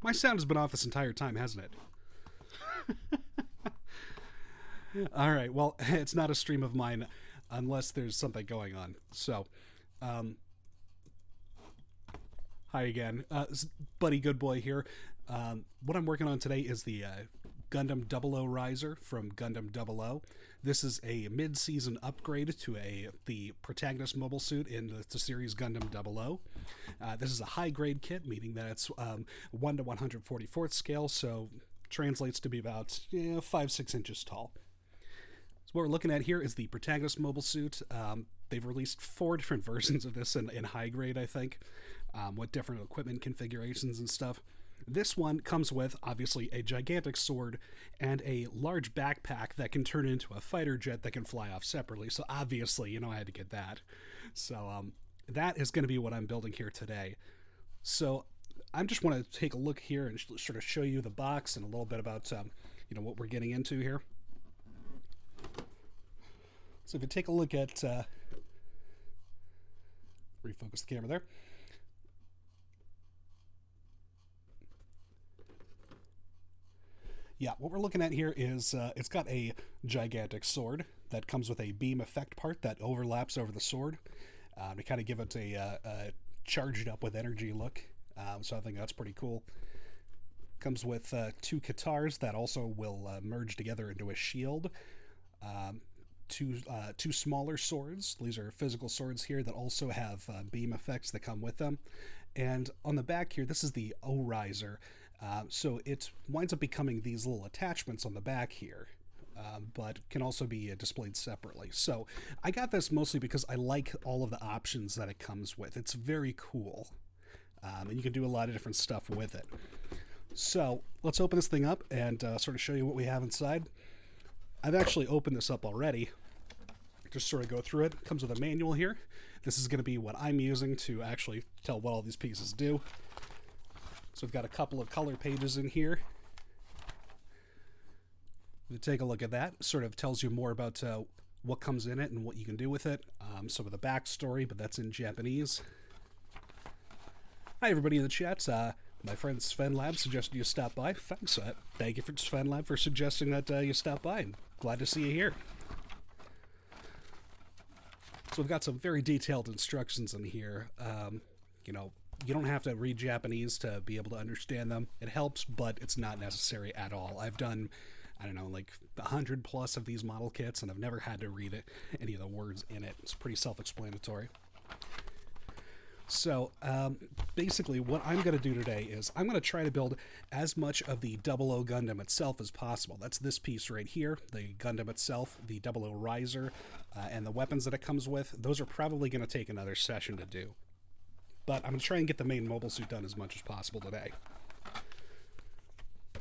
My sound has been off this entire time, hasn't it? All right. Well, it's not a stream of mine unless there's something going on. So, um, hi again. Buddy Goodboy here. What I'm working on today is the Gundam 00 Riser from Gundam 00. This is a mid-season upgrade to the protagonist mobile suit in the series Gundam 00. This is a high-grade kit, meaning that it's 1 to 144th scale, so translates to be about 5-6 inches tall. So what we're looking at here is the protagonist mobile suit. They've released 4 different versions of this in high grade, I think, with different equipment configurations and stuff. This one comes with, obviously, a gigantic sword and a large backpack that can turn into a fighter jet that can fly off separately. So obviously, I had to get that. So that is going to be what I'm building here today. So I just want to take a look here and sort of show you the box and a little bit about what we're getting into here. So if you take a look at, refocus the camera there. Yeah, what we're looking at here is it's got a gigantic sword that comes with a beam effect part that overlaps over the sword to kind of give it a charged up with energy look. So I think that's pretty cool. Comes with 2 katars that also will merge together into a shield. Two smaller swords. These are physical swords here that also have beam effects that come with them. And on the back here, this is the O-Riser. So it winds up becoming these little attachments on the back here, but can also be displayed separately. So I got this mostly because I like all of the options that it comes with. It's very cool, and you can do a lot of different stuff with it. So let's open this thing up and sort of show you what we have inside. I've actually opened this up already. Just sort of go through it. It comes with a manual here. This is going to be what I'm using to actually tell what all these pieces do. So we've got a couple of color pages in here. You take a look at that. It sort of tells you more about what comes in it and what you can do with it. Some of the backstory, but that's in Japanese. Hi everybody in the chat. My friend Sven Lab suggested you stop by. Thanks. Thank you for Sven Lab for suggesting that you stop by. I'm glad to see you here. So we've got some very detailed instructions in here. You don't have to read Japanese to be able to understand them. It helps, but it's not necessary at all. I've done, like 100 plus of these model kits, and I've never had to read any of the words in it. It's pretty self-explanatory. So basically what I'm going to do today is I'm going to try to build as much of the 00 Gundam itself as possible. That's this piece right here, the Gundam itself, the 00 Riser, and the weapons that it comes with. Those are probably going to take another session to do. But I'm going to try and get the main mobile suit done as much as possible today.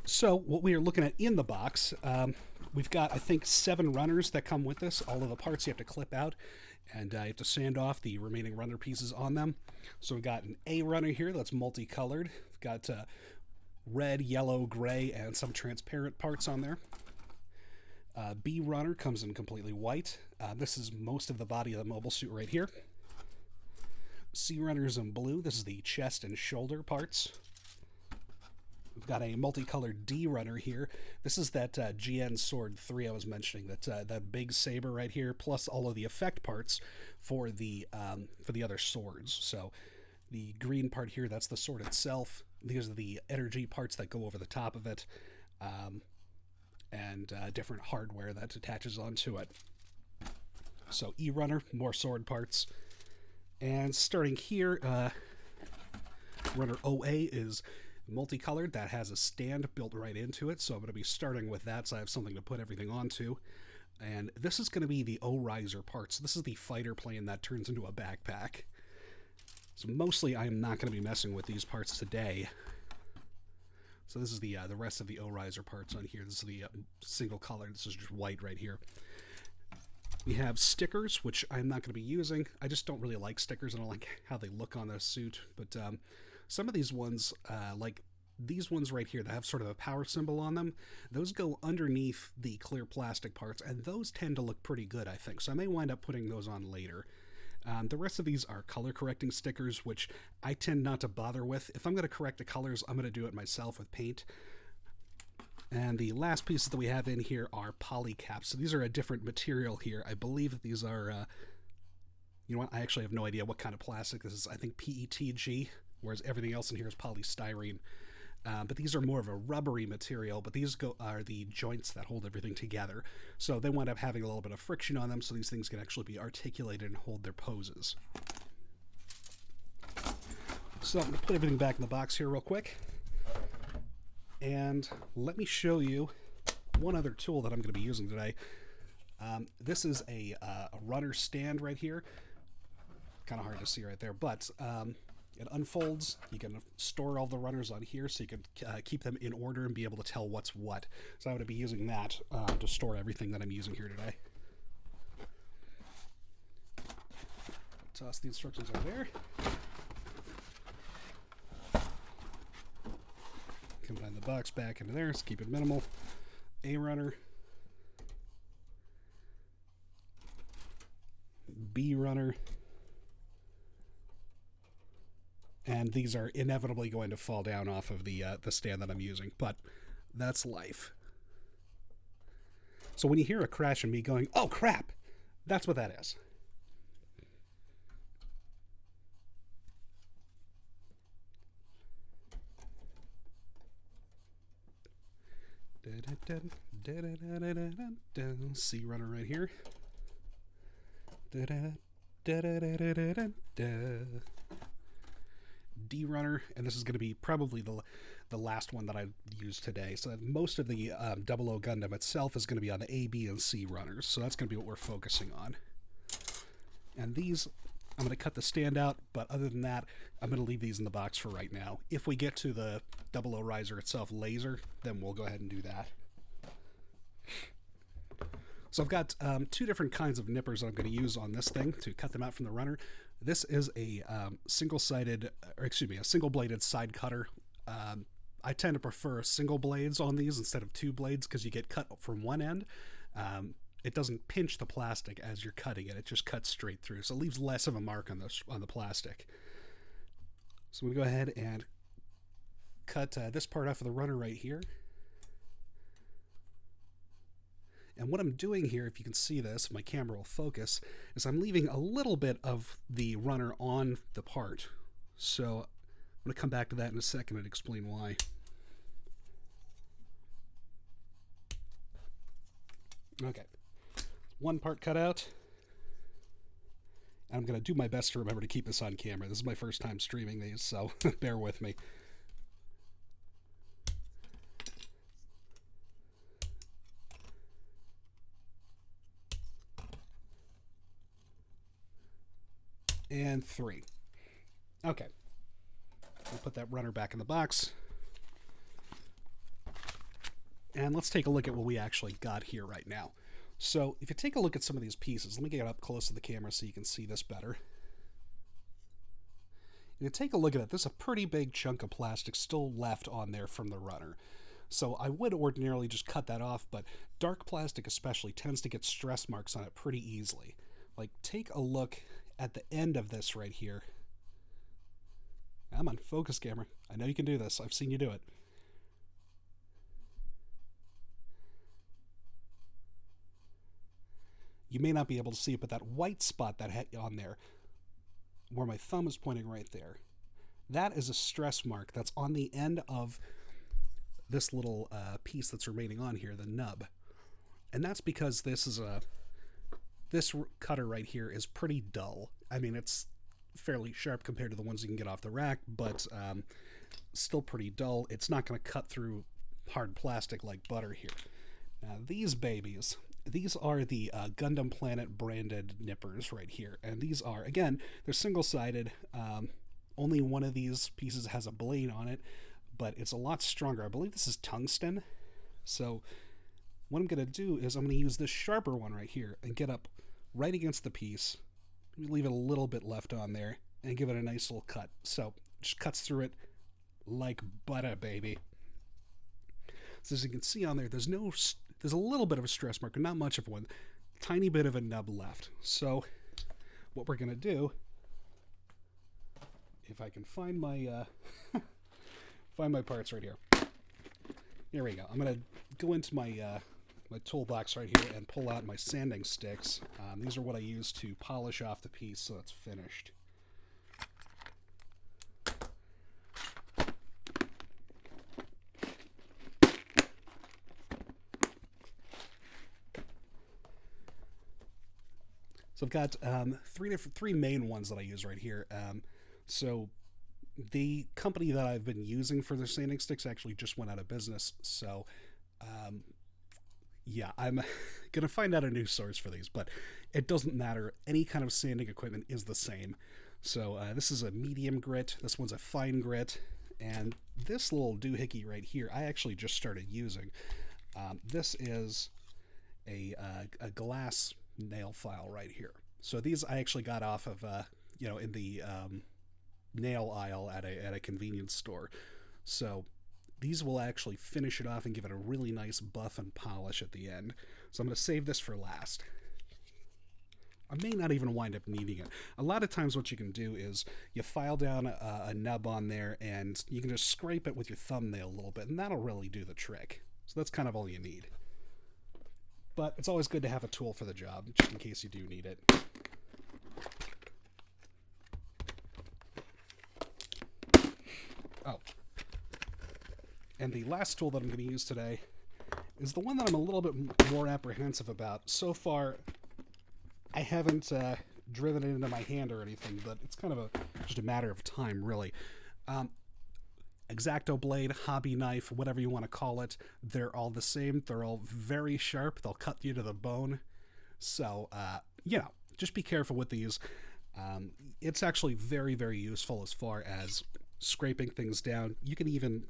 So what we are looking at in the box, we've got, I think, 7 runners that come with this. All of the parts you have to clip out, and you have to sand off the remaining runner pieces on them. So we've got an A runner here that's multicolored. We've got red, yellow, gray, and some transparent parts on there. B runner comes in completely white. This is most of the body of the mobile suit right here. C runner's in blue. This is the chest and shoulder parts. We've got a multicolored D runner here. This is that GN Sword 3 I was mentioning, that big saber right here, plus all of the effect parts for the other swords. So the green part here, that's the sword itself. These are the energy parts that go over the top of it, and different hardware that attaches onto it. So E runner, more sword parts. And starting here, runner OA is multicolored. That has a stand built right into it, so I'm going to be starting with that so I have something to put everything onto. And this is going to be the O-Riser parts. This is the fighter plane that turns into a backpack. So mostly I am not going to be messing with these parts today. So this is the rest of the O-Riser parts on here. This is the single color. This is just white right here. We have stickers, which I'm not going to be using. I just don't really like stickers. I don't like how they look on the suit. But some of these ones, like these ones right here that have sort of a power symbol on them, those go underneath the clear plastic parts, and those tend to look pretty good, I think. So I may wind up putting those on later. The rest of these are color correcting stickers, which I tend not to bother with. If I'm going to correct the colors, I'm going to do it myself with paint. And the last pieces that we have in here are poly caps. So these are a different material here. I believe that these are, you know what, I actually have no idea what kind of plastic this is. I think PETG, whereas everything else in here is polystyrene. But these are more of a rubbery material, but these are the joints that hold everything together. So they wind up having a little bit of friction on them, so these things can actually be articulated and hold their poses. So I'm going to put everything back in the box here real quick. And let me show you one other tool that I'm going to be using today. This is a runner stand right here. Kind of hard to see right there, but it unfolds. You can store all the runners on here so you can keep them in order and be able to tell what's what. So I'm going to be using that to store everything that I'm using here today. Toss the instructions over there. Combine the box back into there. Let's keep it minimal. A runner. B runner. And these are inevitably going to fall down off of the stand that I'm using, but that's life. So when you hear a crash and me going, oh crap, that's what that is. C runner right here. D runner, and this is going to be probably the last one that I use today. So most of the 00 Gundam itself is going to be on the A, B, and C runners. So that's going to be what we're focusing on. And these, I'm going to cut the stand out, but other than that, I'm going to leave these in the box for right now. If we get to the 00 riser itself laser, then we'll go ahead and do that. So I've got two different kinds of nippers that I'm going to use on this thing to cut them out from the runner. This is a single-bladed side cutter. I tend to prefer single blades on these instead of two blades because you get cut from one end. It doesn't pinch the plastic as you're cutting it. It just cuts straight through, so it leaves less of a mark on the plastic. So we go ahead and cut this part off of the runner right here. And what I'm doing here, if you can see this, if my camera will focus, is I'm leaving a little bit of the runner on the part. So I'm going to come back to that in a second and explain why. Okay, one part cut out. I'm going to do my best to remember to keep this on camera. This is my first time streaming these, so bear with me. And 3. Okay. We'll put that runner back in the box. And let's take a look at what we actually got here right now. So if you take a look at some of these pieces, let me get up close to the camera so you can see this better. If you take a look at it, there's a pretty big chunk of plastic still left on there from the runner. So I would ordinarily just cut that off, but dark plastic especially tends to get stress marks on it pretty easily. Like, take a look at the end of this right here. Come on, focus camera. I know you can do this. I've seen you do it. You may not be able to see it, but that white spot that had on there, where my thumb is pointing right there, that is a stress mark that's on the end of this little piece that's remaining on here, the nub. And that's because this cutter right here is pretty dull. I mean, it's fairly sharp compared to the ones you can get off the rack, but still pretty dull. It's not going to cut through hard plastic like butter here. Now, these babies, these are the Gundam Planet branded nippers right here. And these are, again, they're single-sided. Only one of these pieces has a blade on it, but it's a lot stronger. I believe this is tungsten. So what I'm going to do is I'm going to use this sharper one right here and get up right against the piece. Leave it a little bit left on there and give it a nice little cut. So it just cuts through it like butter, baby. So as you can see on there, there's a little bit of a stress mark, not much of one. Tiny bit of a nub left. So what we're going to do, if I can find my find my parts right here. Here we go. I'm going to go into my my toolbox right here and pull out my sanding sticks. These are what I use to polish off the piece so it's finished. So I've got three main ones that I use right here. So the company that I've been using for their sanding sticks actually just went out of business. So yeah, I'm gonna find out a new source for these, but it doesn't matter. Any kind of sanding equipment is the same. So this is a medium grit. This one's a fine grit, and this little doohickey right here, I actually just started using. This is a glass nail file right here. So these I actually got off of in the nail aisle at a convenience store. So these will actually finish it off and give it a really nice buff and polish at the end. So I'm going to save this for last. I may not even wind up needing it. A lot of times what you can do is you file down a nub on there and you can just scrape it with your thumbnail a little bit, and that'll really do the trick. So that's kind of all you need. But it's always good to have a tool for the job, just in case you do need it. Oh. And the last tool that I'm going to use today is the one that I'm a little bit more apprehensive about. So far, I haven't driven it into my hand or anything, but it's kind of just a matter of time, really. X-Acto blade, hobby knife, whatever you want to call it, they're all the same. They're all very sharp. They'll cut you to the bone. So, just be careful with these. It's actually very, very useful as far as scraping things down. You can even,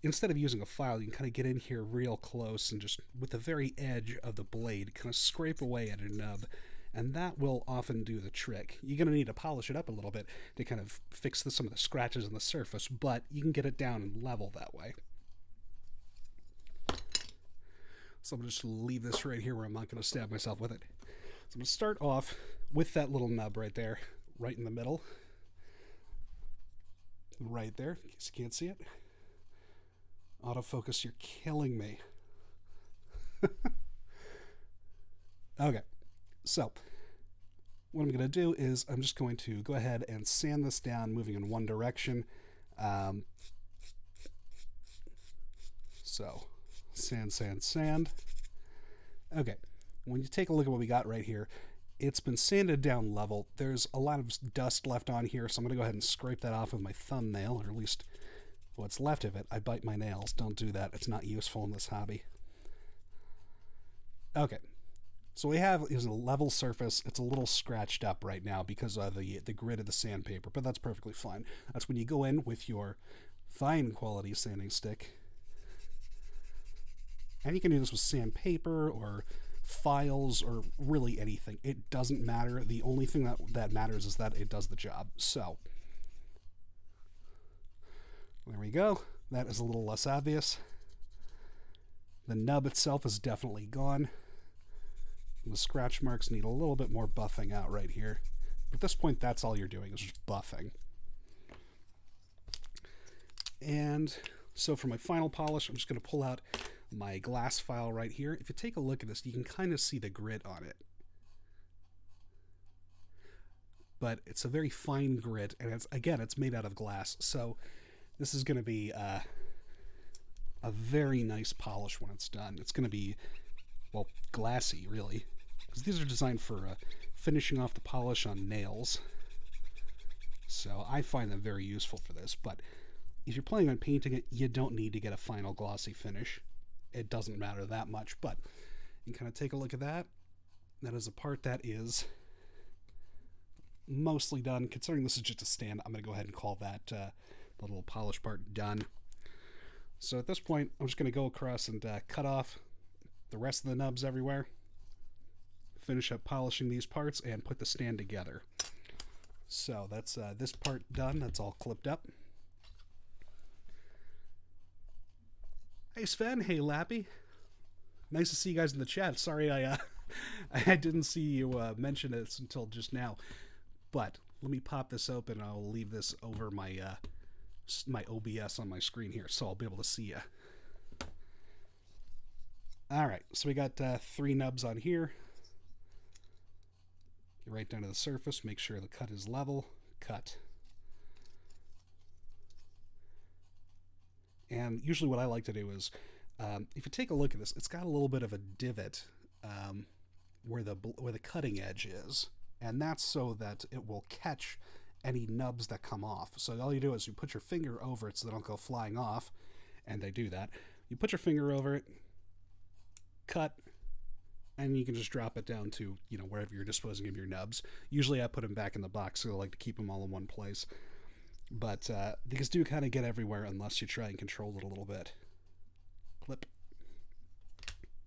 instead of using a file, you can kind of get in here real close and just, with the very edge of the blade, kind of scrape away at a nub. And that will often do the trick. You're going to need to polish it up a little bit to kind of fix some of the scratches on the surface, but you can get it down and level that way. So I'm going to just leave this right here where I'm not going to stab myself with it. So I'm going to start off with that little nub right there, right in the middle. Right there, in case you can't see it. Autofocus, you're killing me. Okay. So, what I'm going to do is I'm just going to go ahead and sand this down, moving in one direction. So, sand, sand, sand. Okay, when you take a look at what we got right here, it's been sanded down level. There's a lot of dust left on here, so I'm going to go ahead and scrape that off with my thumbnail, or at least what's left of it. I bite my nails. Don't do that. It's not useful in this hobby. Okay. So what we have is a level surface. It's a little scratched up right now because of the grit of the sandpaper, but that's perfectly fine. That's when you go in with your fine quality sanding stick. And you can do this with sandpaper or files or really anything. It doesn't matter. The only thing that matters is that it does the job. So there we go. That is a little less obvious. The nub itself is definitely gone. The scratch marks need a little bit more buffing out right here. At this point, that's all you're doing is just buffing. And so for my final polish, I'm just going to pull out my glass file right here. If you take a look at this, you can kind of see the grit on it. But it's a very fine grit, and it's made out of glass. So this is going to be a very nice polish when it's done. It's going to be, well, glassy, really. Because these are designed for finishing off the polish on nails. So I find them very useful for this. But if you're planning on painting it, you don't need to get a final glossy finish. It doesn't matter that much. But you can kind of take a look at that. That is a part that is mostly done. Considering this is just a stand, I'm going to go ahead and call that the little polish part done. So at this point, I'm just going to go across and cut off the rest of the nubs everywhere. Finish up polishing these parts and put the stand together. So that's this part done. That's all clipped up. Hey Sven, hey Lappy. Nice to see you guys in the chat. Sorry I I didn't see you mention this until just now. But let me pop this open. And I'll leave this over my OBS on my screen here, so I'll be able to see you. All right, so we got 3 nubs on here. Get right down to the surface. Make sure the cut is level. Cut. And usually what I like to do is, if you take a look at this, it's got a little bit of a divot where the cutting edge is. And that's so that it will catch any nubs that come off. So all you do is you put your finger over it so they don't go flying off. And they do that. You put your finger over it, cut, and you can just drop it down to, wherever you're disposing of your nubs. Usually I put them back in the box, so I like to keep them all in one place. But these do kind of get everywhere unless you try and control it a little bit. Clip.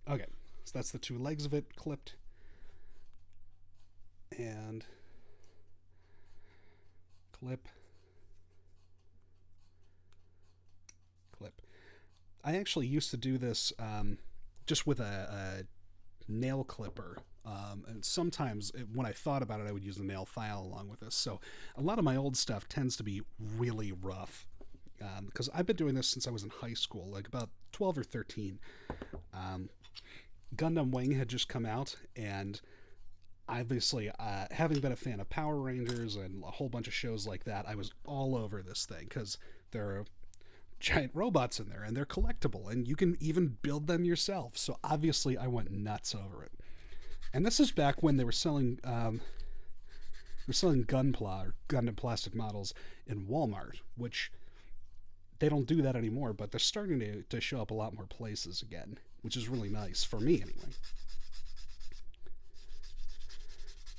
Okay, so that's the 2 legs of it clipped. And clip. Clip. I actually used to do this just with a nail clipper. And sometimes when I thought about it, I would use a nail file along with this. So a lot of my old stuff tends to be really rough. Because I've been doing this since I was in high school, like about 12 or 13. Gundam Wing had just come out, and obviously, having been a fan of Power Rangers and a whole bunch of shows like that, I was all over this thing, because there are giant robots in there, and they're collectible, and you can even build them yourself. So obviously, I went nuts over it. And this is back when they were selling Gundam plastic models in Walmart, which they don't do that anymore, but they're starting to show up a lot more places again, which is really nice, for me anyway.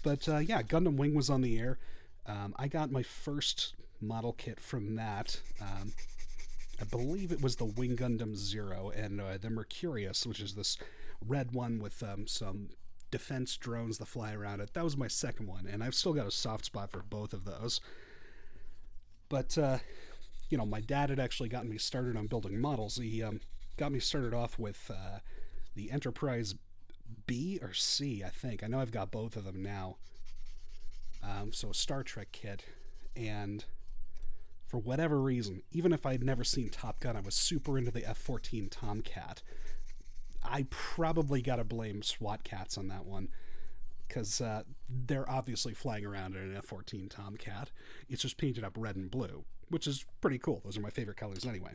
But yeah, Gundam Wing was on the air. I got my first model kit from that. I believe it was the Wing Gundam 0 and the Mercurius, which is this red one with some defense drones that fly around it. That was my second one, and I've still got a soft spot for both of those. But, my dad had actually gotten me started on building models. He got me started off with the Enterprise B or C, I think. I know I've got both of them now. So a Star Trek kit, and for whatever reason, even if I'd never seen Top Gun, I was super into the F-14 Tomcat. I probably got to blame SWAT cats on that one, because they're obviously flying around in an F-14 Tomcat. It's just painted up red and blue, which is pretty cool. Those are my favorite colors anyway.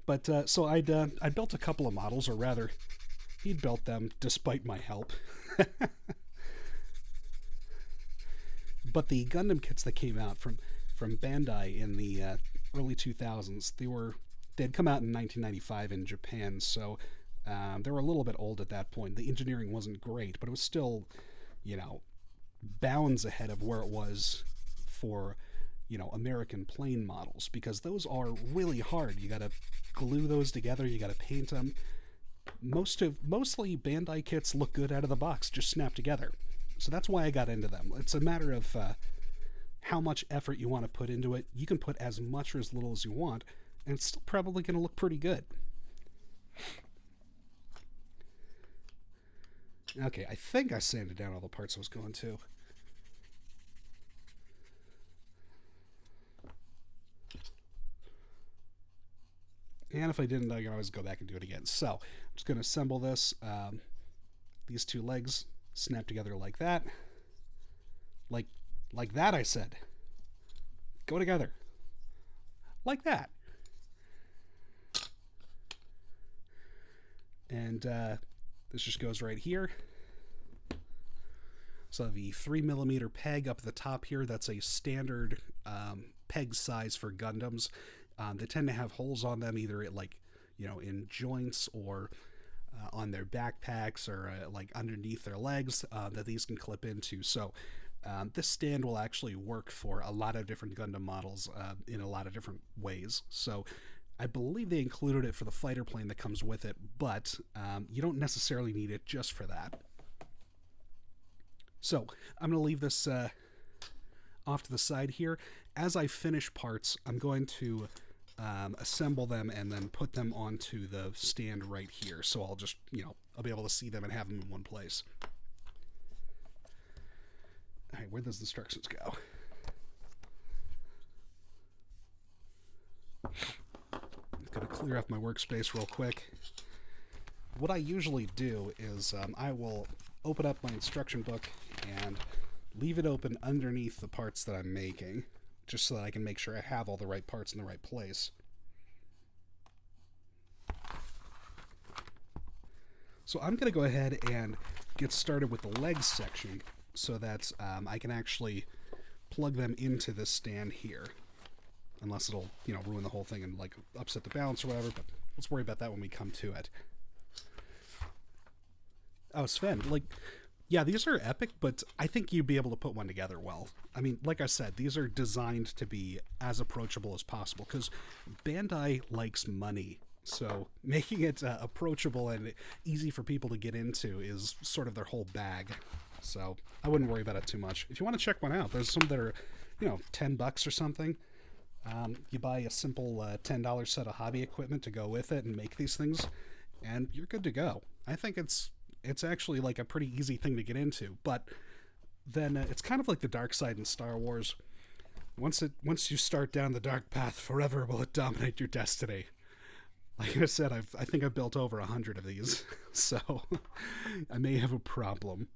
But so I built a couple of models, or rather, he'd built them despite my help. But the Gundam kits that came out from Bandai in the early 2000s, they'd come out in 1995 in Japan, so they were a little bit old at that point. The engineering wasn't great, but it was still, bounds ahead of where it was for, American plane models, because those are really hard. You got to glue those together, you got to paint them. Mostly Bandai kits look good out of the box, just snap together. So that's why I got into them. It's a matter of how much effort you want to put into it. You can put as much or as little as you want, and it's still probably going to look pretty good. Okay, I think I sanded down all the parts I was going to. And if I didn't, I can always go back and do it again. So I'm just going to assemble this. These 2 legs snap together like that. Like that, I said. Go together. Like that. And this just goes right here. So the 3mm peg up at the top here, that's a standard peg size for Gundams. They tend to have holes on them, either in joints or on their backpacks, or underneath their legs, that these can clip into. So this stand will actually work for a lot of different Gundam models in a lot of different ways. So I believe they included it for the fighter plane that comes with it, but you don't necessarily need it just for that. So I'm going to leave this off to the side here. As I finish parts, I'm going to assemble them and then put them onto the stand right here. So I'll just, I'll be able to see them and have them in one place. All right, where does the instructions go? I'm going to clear off my workspace real quick. What I usually do is I will open up my instruction book and leave it open underneath the parts that I'm making, just so that I can make sure I have all the right parts in the right place. So I'm going to go ahead and get started with the legs section so that I can actually plug them into this stand here. Unless it'll, ruin the whole thing and, like, upset the balance or whatever, but let's worry about that when we come to it. Oh, Sven, yeah, these are epic, but I think you'd be able to put one together well. I mean, like I said, these are designed to be as approachable as possible, because Bandai likes money. So making it approachable and easy for people to get into is sort of their whole bag. So I wouldn't worry about it too much. If you want to check one out, there's some that are, $10 or something. You buy a simple $10 set of hobby equipment to go with it and make these things, and you're good to go. I think it's actually like a pretty easy thing to get into, but then it's kind of like the dark side in Star Wars. Once you start down the dark path, forever will it dominate your destiny. Like I said, I think I've built over 100 of these, so I may have a problem.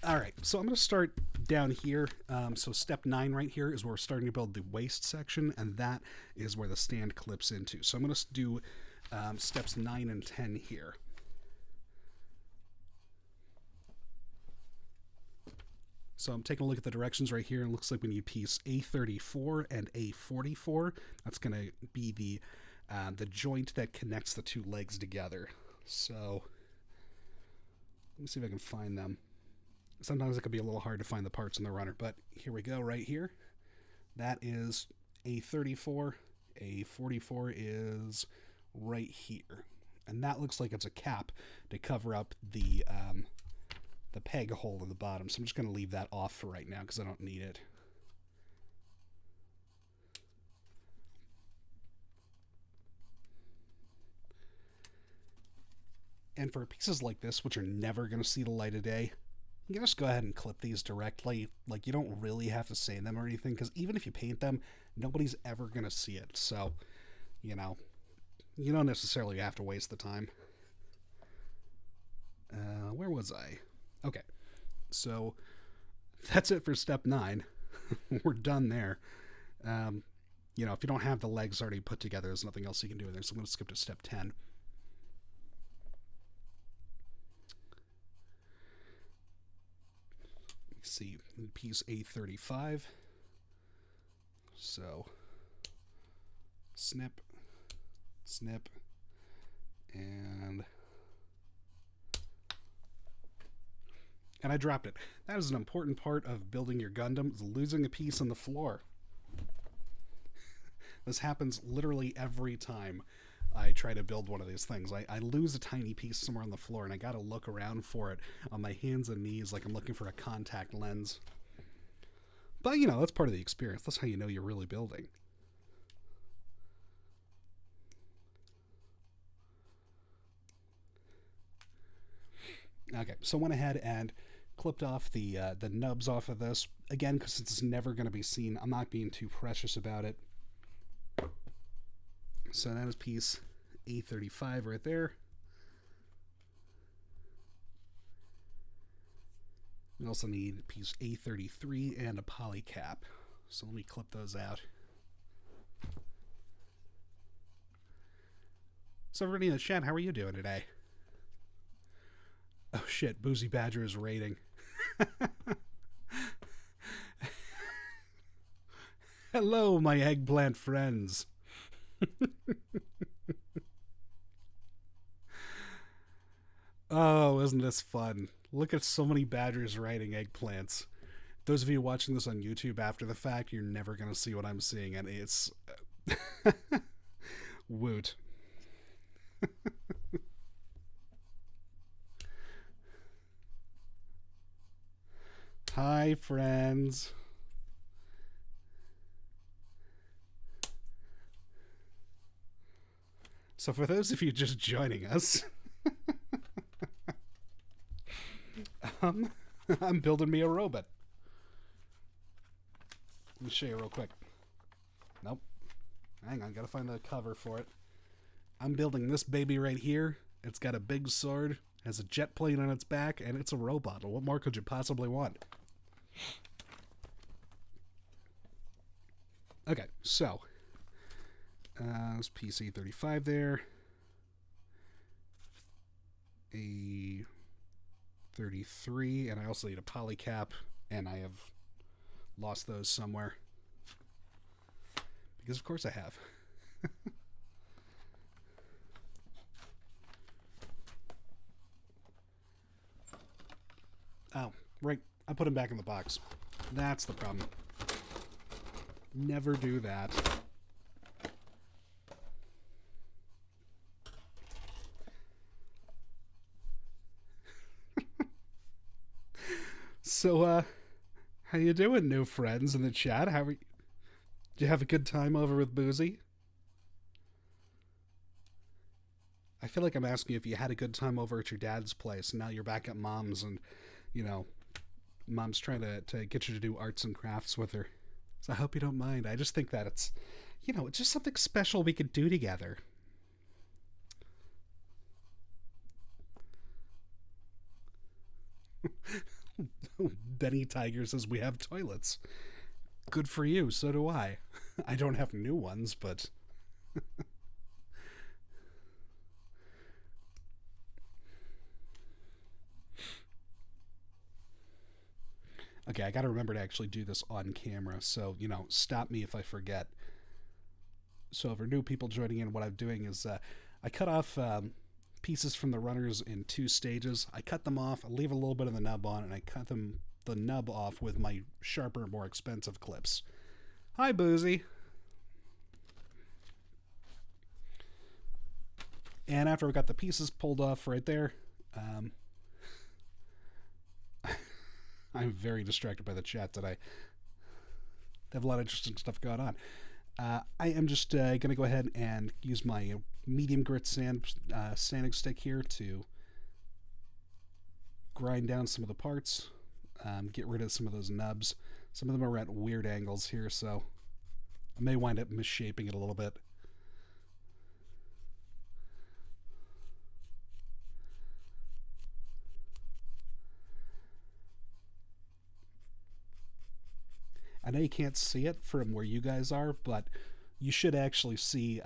All right, so I'm going to start down here. So step 9 right here is where we're starting to build the waist section, and that is where the stand clips into. So I'm going to do steps 9 and 10 here. So I'm taking a look at the directions right here, and it looks like we need piece A34 and A44. That's going to be the joint that connects the two legs together. So let me see if I can find them. Sometimes it could be a little hard to find the parts in the runner, but here we go right here. That is A34. A44 is right here. And that looks like it's a cap to cover up the peg hole in the bottom. So I'm just going to leave that off for right now because I don't need it. And for pieces like this, which are never going to see the light of day, you can just go ahead and clip these directly. Like, you don't really have to sand them or anything, because even if you paint them, nobody's ever going to see it. So, you don't necessarily have to waste the time. Where was I? Okay, so that's it for step 9. We're done there. If you don't have the legs already put together, there's nothing else you can do in there. So I'm going to skip to step 10. See, piece A35. So snip, snip, and I dropped it. That is an important part of building your Gundam, is losing a piece on the floor. This happens literally every time I try to build one of these things. I lose a tiny piece somewhere on the floor, and I gotta look around for it on my hands and knees like I'm looking for a contact lens. But, that's part of the experience. That's how you know you're really building. Okay, so I went ahead and clipped off the nubs off of this. Again, because it's never going to be seen, I'm not being too precious about it. So that is piece A35 right there. We also need piece A33 and a poly cap. So let me clip those out. So everybody in the chat, how are you doing today? Oh shit, Boozy Badger is raiding. Hello, my eggplant friends. Oh, isn't this fun? Look at so many badgers riding eggplants. Those of you watching this on YouTube after the fact, you're never going to see what I'm seeing, and it's... woot. Hi, friends. So for those of you just joining us, um, I'm building me a robot. Let me show you real quick. Nope. Hang on, gotta find the cover for it. I'm building this baby right here. It's got a big sword, has a jet plane on its back, and it's a robot. What more could you possibly want? Okay, so there's PC-35 there. A 33, and I also need a polycap, and I have lost those somewhere. Because of course I have. Oh, right. I put them back in the box. That's the problem. Never do that. So, how you doing, new friends in the chat? How are you? Did you have a good time over with Boozy? I feel like I'm asking you if you had a good time over at your dad's place. Now you're back at mom's and, you know, mom's trying to get you to do arts and crafts with her. So I hope you don't mind. I just think that it's, you know, it's just something special we could do together. Benny Tiger says we have toilets. Good for you. So do I. I don't have new ones, but... Okay, I gotta remember to actually do this on camera, so, you know, stop me if I forget. So for new people joining in, what I'm doing is I cut off pieces from the runners in 2 stages. I cut them off, I leave a little bit of the nub on, and I cut the nub off with my sharper, more expensive clips. Hi, Boozy. And after we got the pieces pulled off right there, I'm very distracted by the chat today. They have a lot of interesting stuff going on. I am just going to go ahead and use my medium grit sanding stick here to grind down some of the parts, get rid of some of those nubs. Some of them are at weird angles here, so I may wind up misshaping it a little bit. I know you can't see it from where you guys are, but you should actually see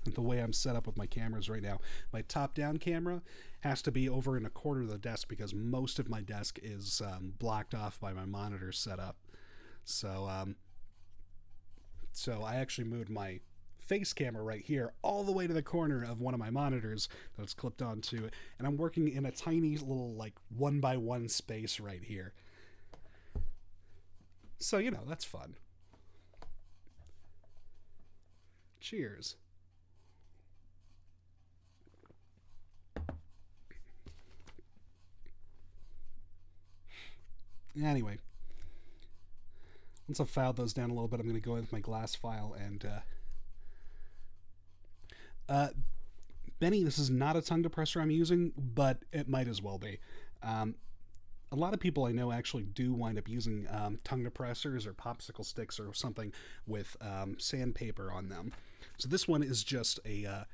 the way I'm set up with my cameras right now. My top-down camera has to be over in a corner of the desk because most of my desk is blocked off by my monitor setup. So I actually moved my face camera right here all the way to the corner of one of my monitors that's clipped onto it, and I'm working in a tiny little, like, 1x1 space right here. So, you know, that's fun. Cheers. Anyway, once I've filed those down a little bit, I'm going to go in with my glass file and... Benny, this is not a tongue depressor I'm using, but it might as well be. A lot of people I know actually do wind up using tongue depressors or popsicle sticks or something with sandpaper on them. So this one is just I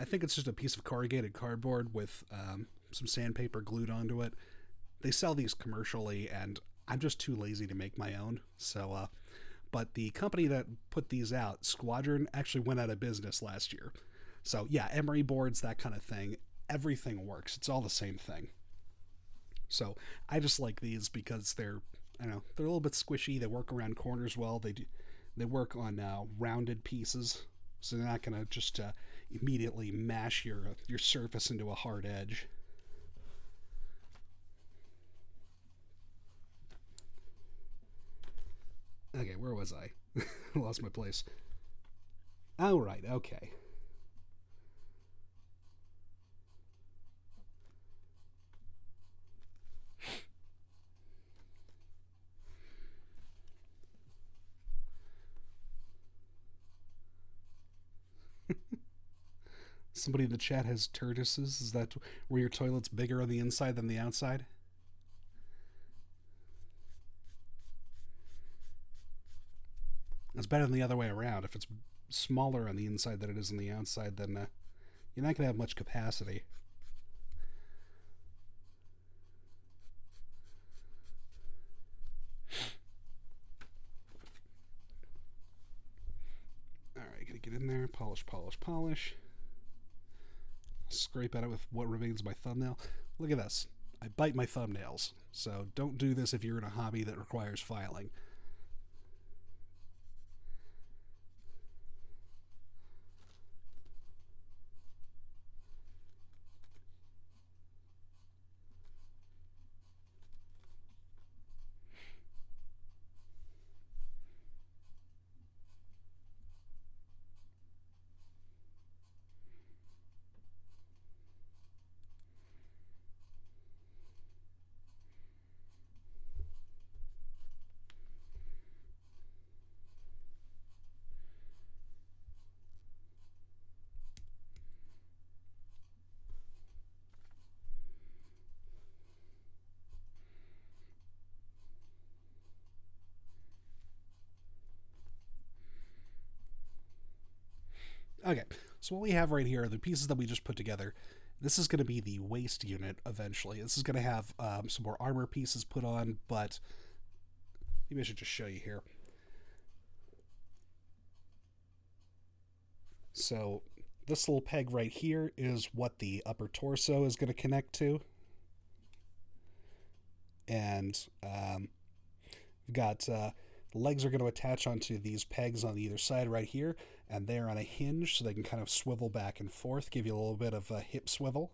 think it's just a piece of corrugated cardboard with some sandpaper glued onto it. They sell these commercially, and I'm just too lazy to make my own. So, but the company that put these out, Squadron, actually went out of business last year. So yeah, emery boards, that kind of thing, everything works. It's all the same thing. So I just like these because they're, I don't know, they're a little bit squishy. They work around corners well. They work on rounded pieces, so they're not gonna just immediately mash your surface into a hard edge. Okay, where was I? Lost my place. Oh, right, okay. Somebody in the chat has tortoises. Is that where your toilet's bigger on the inside than the outside? It's better than the other way around. If it's smaller on the inside than it is on the outside, then you're not going to have much capacity. Alright, gotta get in there. Polish, polish, polish. Scrape at it with what remains my thumbnail. Look at this. I bite my thumbnails. So don't do this if you're in a hobby that requires filing. Okay, so what we have right here are the pieces that we just put together. This is going to be the waist unit eventually. This is going to have some more armor pieces put on, but maybe I should just show you here. So this little peg right here is what the upper torso is going to connect to. And we've got the legs are going to attach onto these pegs on either side right here, and they're on a hinge so they can kind of swivel back and forth, give you a little bit of a hip swivel.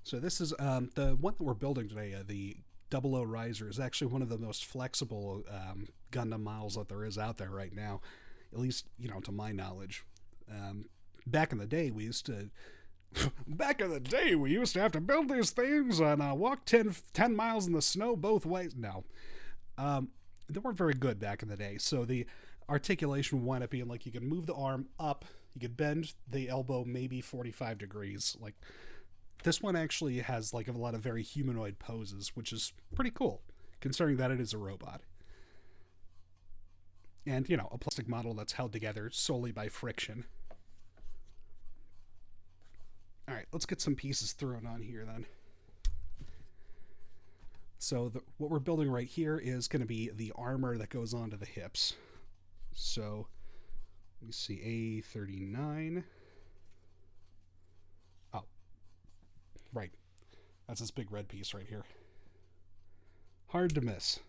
So this is the one that we're building today, the 00 riser, is actually one of the most flexible Gundam models that there is out there right now, at least, you know, to my knowledge. Back in the day, we used to have to build these things and walk 10 miles in the snow both ways. No. They weren't very good back in the day, so the articulation wound up being like you could move the arm up, you could bend the elbow maybe 45 degrees. Like, this one actually has like a lot of very humanoid poses, which is pretty cool, considering that it is a robot. And, you know, a plastic model that's held together solely by friction. Alright, let's get some pieces thrown on here then. So what we're building right here is going to be the armor that goes onto the hips. So, let me see, A39. Oh, right. That's this big red piece right here. Hard to miss.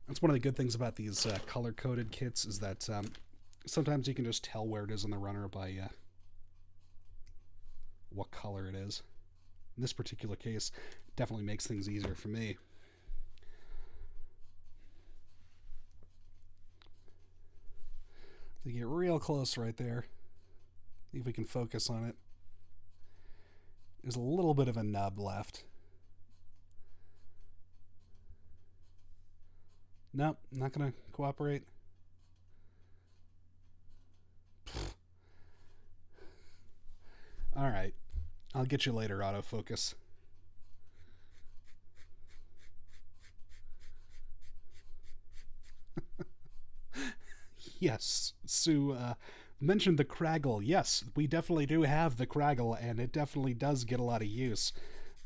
That's one of the good things about these color-coded kits is that sometimes you can just tell where it is on the runner by what color it is. In this particular case, definitely makes things easier for me. So you get real close right there. See if we can focus on it. There's a little bit of a nub left. Nope, not gonna cooperate. Alright. I'll get you later, autofocus. Yes, Sue mentioned the Craggle. Yes, we definitely do have the Craggle, and it definitely does get a lot of use.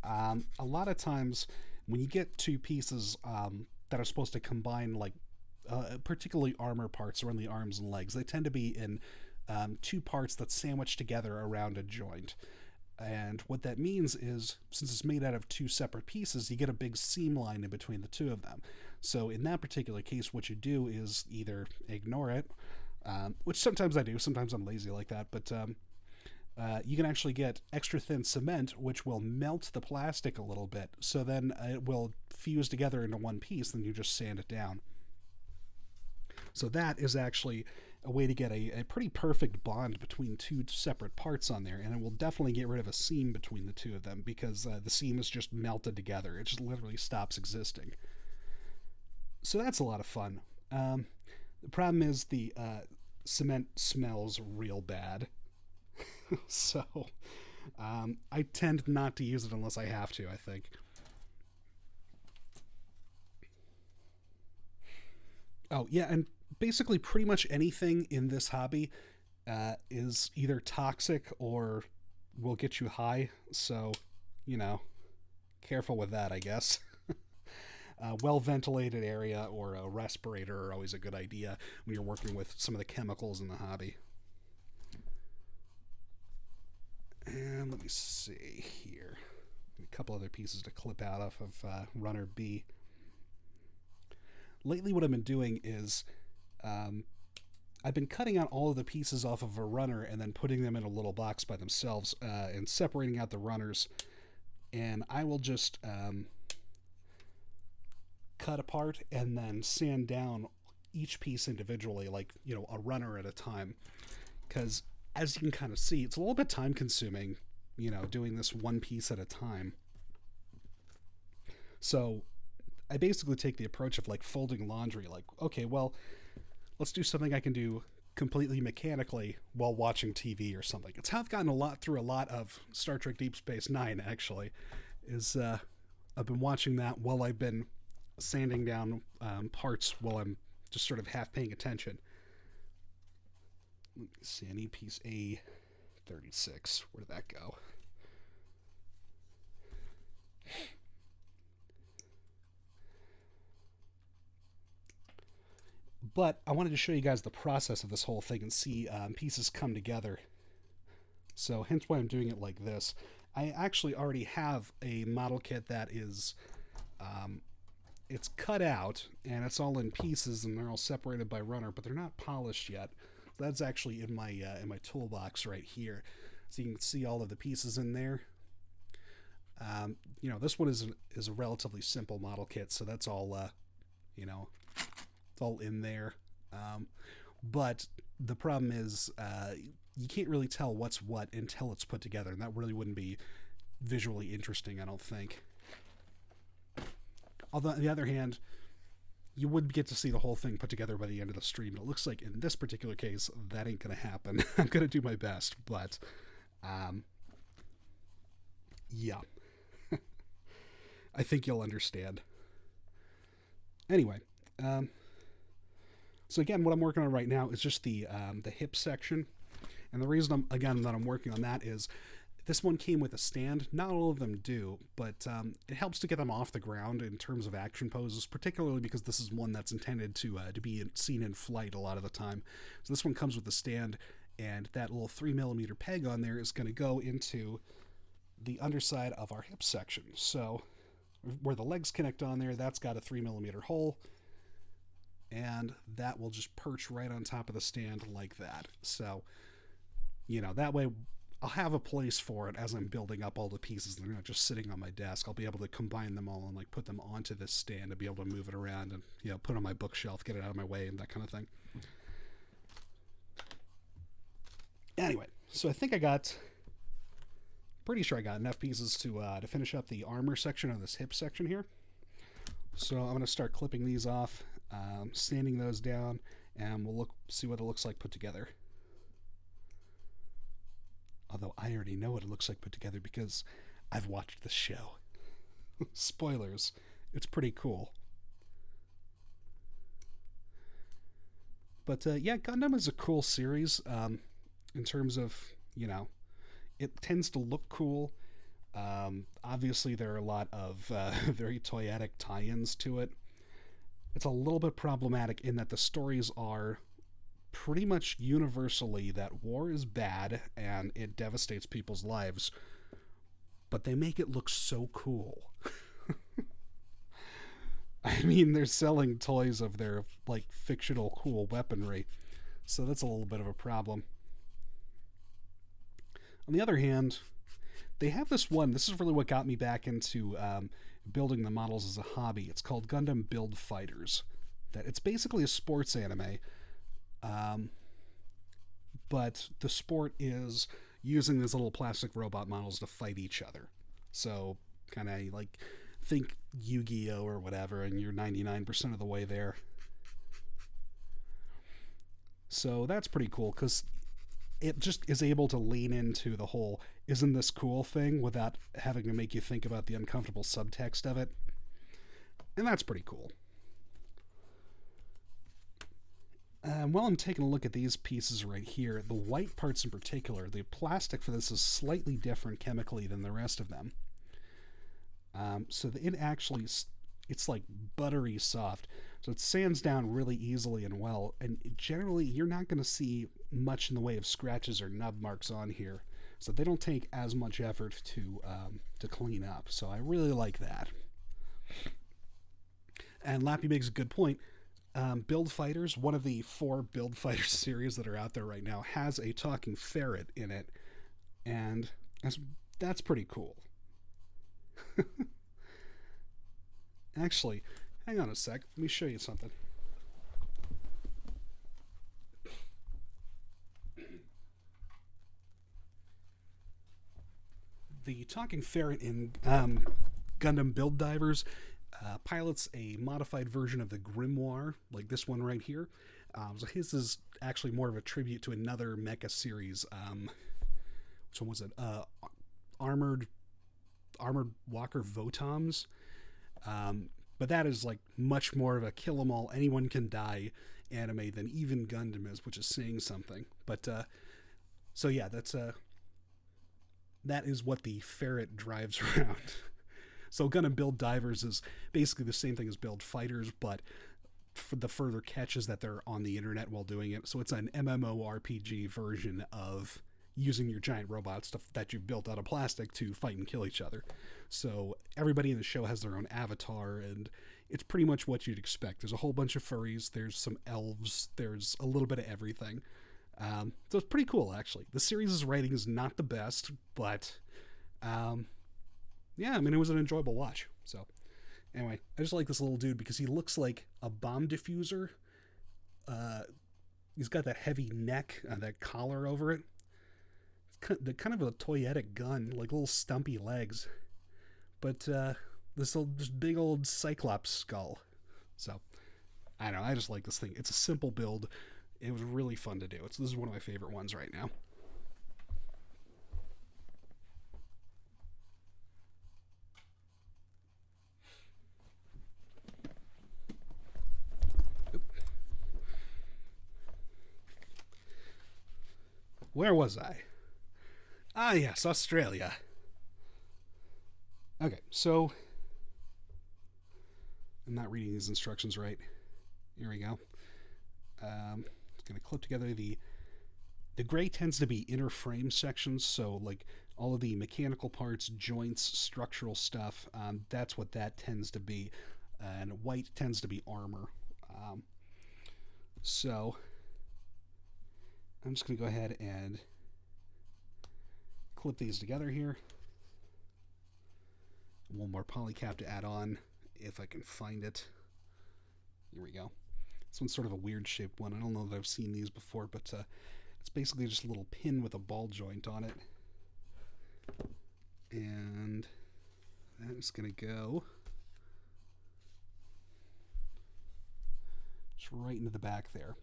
A lot of times, when you get two pieces that are supposed to combine, like, particularly armor parts around the arms and legs, they tend to be in two parts that sandwich together around a joint. And what that means is, since it's made out of two separate pieces, you get a big seam line in between the two of them. So in that particular case, what you do is either ignore it, which sometimes I do, sometimes I'm lazy like that, but you can actually get extra thin cement, which will melt the plastic a little bit, so then it will fuse together into one piece, and you just sand it down. So that is actually a way to get a pretty perfect bond between two separate parts on there, and it will definitely get rid of a seam between the two of them, because the seam is just melted together. It just literally stops existing. So that's a lot of fun. The problem is the cement smells real bad. So I tend not to use it unless I have to, I think. Oh, yeah, and basically pretty much anything in this hobby is either toxic or will get you high. So, you know, careful with that, I guess. A well ventilated area or a respirator are always a good idea when you're working with some of the chemicals in the hobby. And let me see here. A couple other pieces to clip out off of Runner B. Lately, what I've been doing is um, I've been cutting out all of the pieces off of a runner and then putting them in a little box by themselves and separating out the runners. And I will just cut apart and then sand down each piece individually, like, you know, a runner at a time. Because as you can kind of see, it's a little bit time consuming, you know, doing this one piece at a time. So I basically take the approach of like folding laundry. Like, okay, well, let's do something I can do completely mechanically while watching TV or something. It's how I've gotten a lot through a lot of Star Trek Deep Space Nine. Actually, is I've been watching that while I've been sanding down parts while I'm just sort of half paying attention. Let me see. I need piece A36. Where did that go? But I wanted to show you guys the process of this whole thing and see pieces come together. So hence why I'm doing it like this. I actually already have a model kit that is it's cut out and it's all in pieces and they're all separated by runner, but they're not polished yet. So that's actually in my toolbox right here. So you can see all of the pieces in there. You know, this one is a relatively simple model kit, so that's all you know, it's all in there. But the problem is you can't really tell what's what until it's put together, and that really wouldn't be visually interesting, I don't think. Although, on the other hand, you would get to see the whole thing put together by the end of the stream. It looks like in this particular case, that ain't going to happen. I'm going to do my best, but yeah. I think you'll understand. Anyway, so again, what I'm working on right now is just the hip section. And the reason that I'm working on that is this one came with a stand. Not all of them do, but it helps to get them off the ground in terms of action poses, particularly because this is one that's intended to be seen in flight a lot of the time. So this one comes with a stand, and that little 3mm peg on there is going to go into the underside of our hip section. So where the legs connect on there, that's got a 3mm hole, and that will just perch right on top of the stand like that. So, you know, that way I'll have a place for it as I'm building up all the pieces. They're not just sitting on my desk. I'll be able to combine them all and like put them onto this stand and be able to move it around and, you know, put it on my bookshelf, get it out of my way, and that kind of thing. Anyway, so I think pretty sure I got enough pieces to finish up the armor section of this hip section here. So I'm going to start clipping these off, sanding those down, and we'll see what it looks like put together. Although I already know what it looks like put together because I've watched the show. Spoilers. It's pretty cool. But yeah, Gundam is a cool series in terms of, you know, it tends to look cool. Obviously, there are a lot of very toyetic tie-ins to it. It's a little bit problematic in that the stories are pretty much universally that war is bad and it devastates people's lives, but they make it look so cool. I mean, they're selling toys of their like fictional cool weaponry, so that's a little bit of a problem. On the other hand, they have this one. This is really what got me back into building the models as a hobby. It's called Gundam Build Fighters. That it's basically a sports anime. But the sport is using these little plastic robot models to fight each other. So kind of like think Yu-Gi-Oh or whatever, and you're 99% of the way there. So that's pretty cool because it just is able to lean into the whole "isn't this cool" thing without having to make you think about the uncomfortable subtext of it. And that's pretty cool. While I'm taking a look at these pieces right here, the white parts in particular, the plastic for this is slightly different chemically than the rest of them. So it actually, it's like buttery soft. So it sands down really easily and well. And generally, you're not going to see much in the way of scratches or nub marks on here. So they don't take as much effort to clean up. So I really like that. And Lappy makes a good point. Build Fighters, one of the 4 Build Fighters series that are out there right now, has a talking ferret in it. And that's pretty cool. Actually, hang on a sec. Let me show you something. The talking ferret in Gundam Build Divers pilots a modified version of the Grimoire, like this one right here. So his is actually more of a tribute to another mecha series. Which one was it? Armored Walker Votoms. But that is like much more of a kill 'em all, anyone can die anime than even Gundam is, which is saying something. But so yeah, that is what the ferret drives around. So Gundam Build Divers is basically the same thing as Build Fighters, but for the further catch is that they're on the internet while doing it. So it's an MMORPG version of using your giant robots that you've built out of plastic to fight and kill each other. So everybody in the show has their own avatar, and it's pretty much what you'd expect. There's a whole bunch of furries, there's some elves, there's a little bit of everything. So it's pretty cool, actually. The series' writing is not the best, but yeah, I mean, it was an enjoyable watch. So anyway, I just like this little dude because he looks like a bomb diffuser. He's got that heavy neck, that collar over it. It's kind of a toyetic gun, like little stumpy legs. But this big old Cyclops skull. So, I don't know, I just like this thing. It's a simple build. It was really fun to do. This is one of my favorite ones right now. Where was I? Ah, yes, Australia. Okay, so I'm not reading these instructions right. Here we go. It's going to clip together the gray tends to be inner frame sections, so like all of the mechanical parts, joints, structural stuff, that's what that tends to be. And white tends to be armor. So I'm just going to go ahead and clip these together here. One more polycap to add on if I can find it. Here we go. This one's sort of a weird shaped one. I don't know that I've seen these before, but it's basically just a little pin with a ball joint on it. And that is going to go just right into the back there.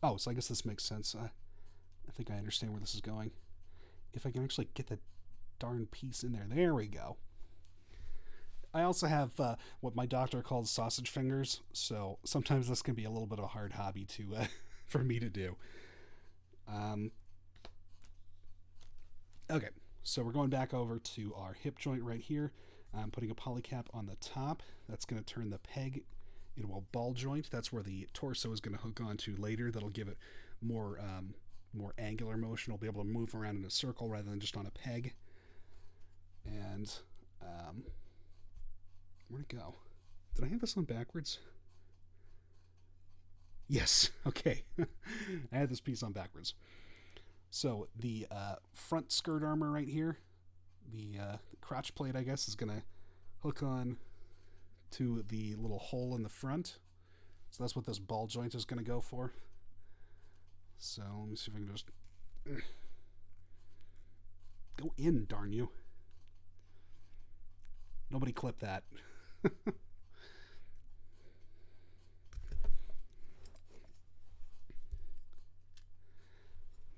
Oh, so I guess this makes sense. I think I understand where this is going. If I can actually get that darn piece in there. There we go. I also have what my doctor calls sausage fingers, so sometimes this can be a little bit of a hard hobby to for me to do. Okay, so we're going back over to our hip joint right here. I'm putting a polycap on the top. That's going to turn the peg into a ball joint. That's where the torso is going to hook onto later. That'll give it more angular motion. It'll be able to move around in a circle rather than just on a peg. And where'd it go? Did I have this on backwards? Yes. Okay. I had this piece on backwards. So the front skirt armor right here, the crotch plate, I guess, is going to hook on to the little hole in the front. So that's what this ball joint is going to go for. So let me see if I can just go in, darn you. Nobody clip that.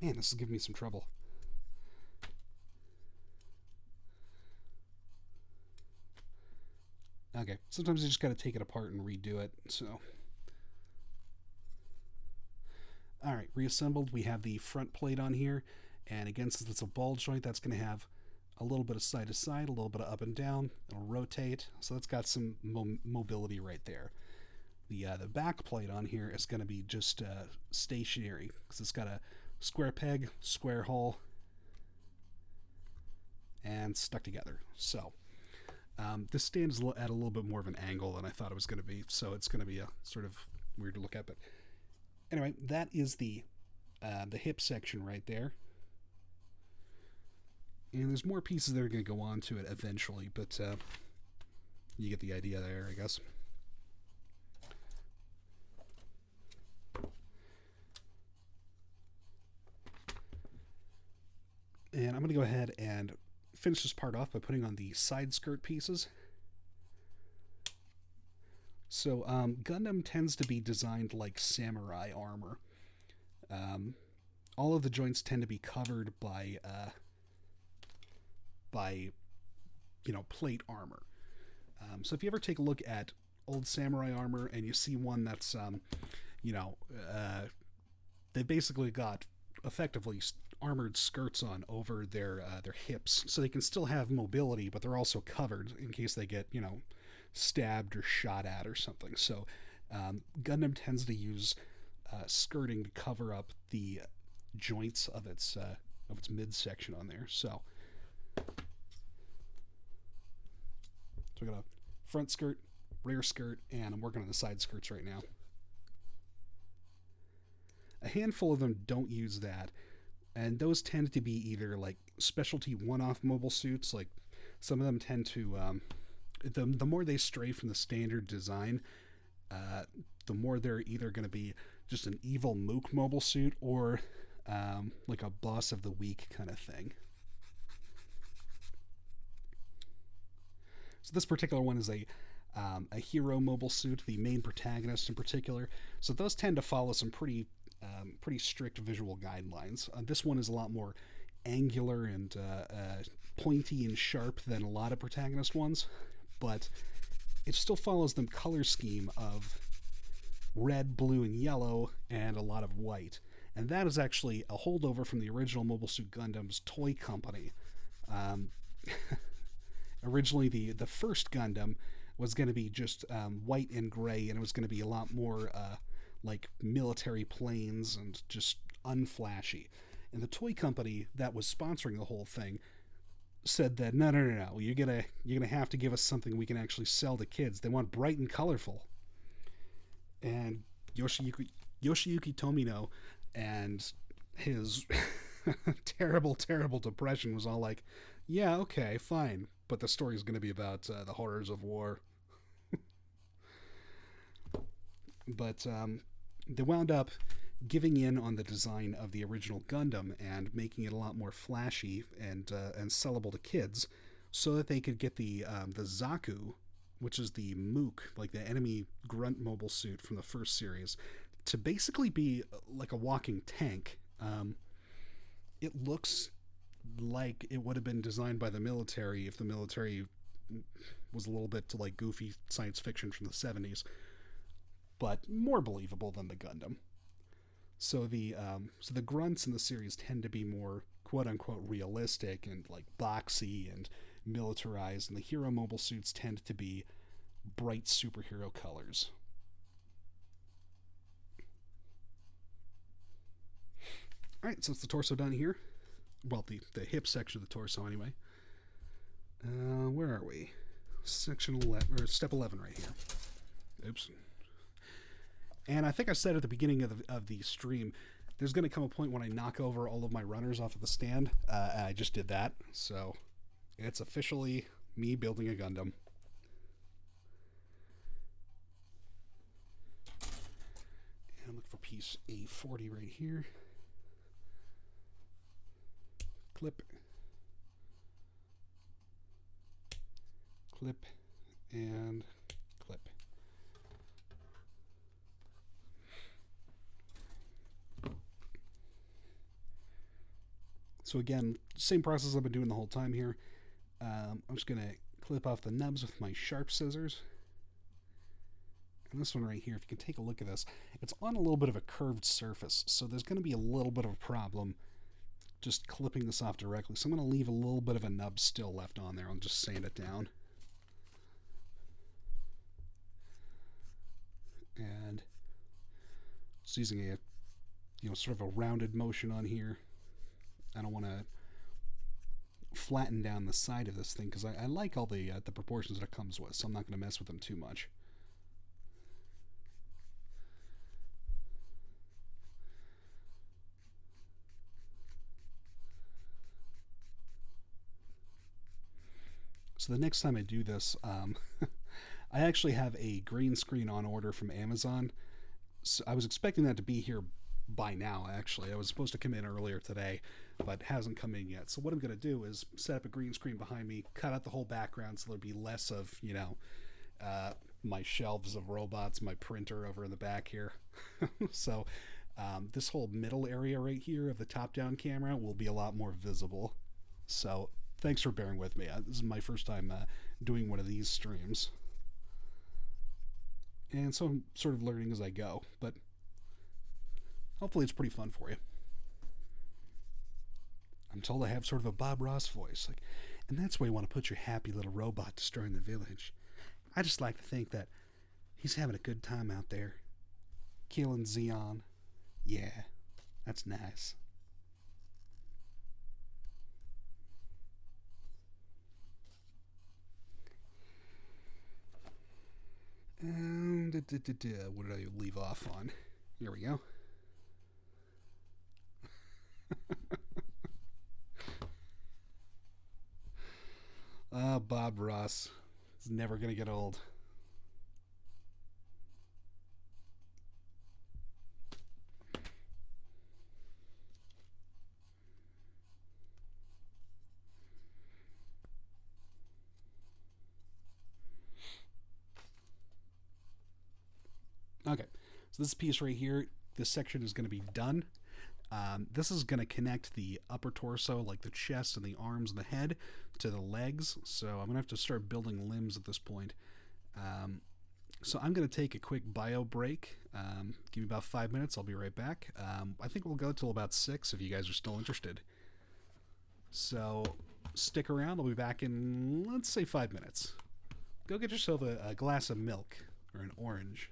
Man, this is giving me some trouble. Okay, sometimes you just got to take it apart and redo it, so. Alright, reassembled. We have the front plate on here, and again, since it's a ball joint, that's going to have a little bit of side to side, a little bit of up and down. It'll rotate, so that's got some mobility right there. The back plate on here is going to be just stationary, because it's got a square peg, square hole, and stuck together. So this stand is at a little bit more of an angle than I thought it was going to be, so it's going to be a sort of weird to look at. But anyway, that is the hip section right there. And there's more pieces that are going to go on to it eventually, but you get the idea there, I guess. And I'm going to go ahead and finish this part off by putting on the side skirt pieces. So Gundam tends to be designed like samurai armor. All of the joints tend to be covered by plate armor. So if you ever take a look at old samurai armor and you see one that's they basically got effectively armored skirts on over their hips, so they can still have mobility, but they're also covered in case they get stabbed or shot at or something. So Gundam tends to use skirting to cover up the joints of its midsection on there. So we got a front skirt, rear skirt, and I'm working on the side skirts right now. A handful of them don't use that, and those tend to be either like specialty one-off mobile suits. Like some of them tend to the more they stray from the standard design, the more they're either going to be just an evil mook mobile suit or like a boss of the week kind of thing. So this particular one is a hero mobile suit, the main protagonist in particular. So those tend to follow some pretty strict visual guidelines. This one is a lot more angular and pointy and sharp than a lot of protagonist ones, but it still follows the color scheme of red, blue, and yellow, and a lot of white. And that is actually a holdover from the original Mobile Suit Gundam's toy company. Originally, the first Gundam was going to be just white and gray, and it was going to be a lot more like military planes and just unflashy. And the toy company that was sponsoring the whole thing said that no, you're gonna have to give us something we can actually sell to kids. They want bright and colorful. And Yoshiyuki Tomino and his terrible depression was all like, yeah, okay, fine, but the story is going to be about the horrors of war. But they wound up giving in on the design of the original Gundam and making it a lot more flashy and sellable to kids, so that they could get the Zaku, which is the Mook, like the enemy grunt mobile suit from the first series, to basically be like a walking tank. It looks like it would have been designed by the military if the military was a little bit to like goofy science fiction from the 70s, but more believable than the Gundam. So the grunts in the series tend to be more quote-unquote realistic and like boxy and militarized, and the hero mobile suits tend to be bright superhero colors. Alright, so it's the torso done here. Well, the hip section of the torso anyway. Where are we? Section 11, or step 11 right here. Oops. And I think I said at the beginning of the stream, there's going to come a point when I knock over all of my runners off of the stand. I just did that, so it's officially me building a Gundam. And look for piece A40 right here. Clip. Clip. And clip. So again, same process I've been doing the whole time here. I'm just going to clip off the nubs with my sharp scissors. And this one right here, if you can take a look at this, it's on a little bit of a curved surface, so there's going to be a little bit of a problem just clipping this off directly. So I'm going to leave a little bit of a nub still left on there. I'll just sand it down. And just using a, sort of a rounded motion on here. I don't want to flatten down the side of this thing because I like all the proportions that it comes with, so I'm not going to mess with them too much. So the next time I do this, I actually have a green screen on order from Amazon. So I was expecting that to be here by now, actually. I was supposed to come in earlier today, but hasn't come in yet. So what I'm going to do is set up a green screen behind me, cut out the whole background so there'll be less of, my shelves of robots, my printer over in the back here. So this whole middle area right here of the top-down camera will be a lot more visible. So thanks for bearing with me. This is my first time doing one of these streams. And so I'm sort of learning as I go, but hopefully it's pretty fun for you. I'm told I have sort of a Bob Ross voice, and that's where you want to put your happy little robot destroying the village. I just like to think that he's having a good time out there, killing Xeon. Yeah, that's nice. What did I leave off on? Here we go. Bob Ross. It's never going to get old. Okay, so this piece right here, this section is going to be done. This is going to connect the upper torso, like the chest and the arms and the head, to the legs. So I'm going to have to start building limbs at this point. So I'm going to take a quick bio break. Give me about 5 minutes. I'll be right back. I think we'll go till about 6 if you guys are still interested. So stick around. I'll be back in, let's say, 5 minutes. Go get yourself a glass of milk or an orange.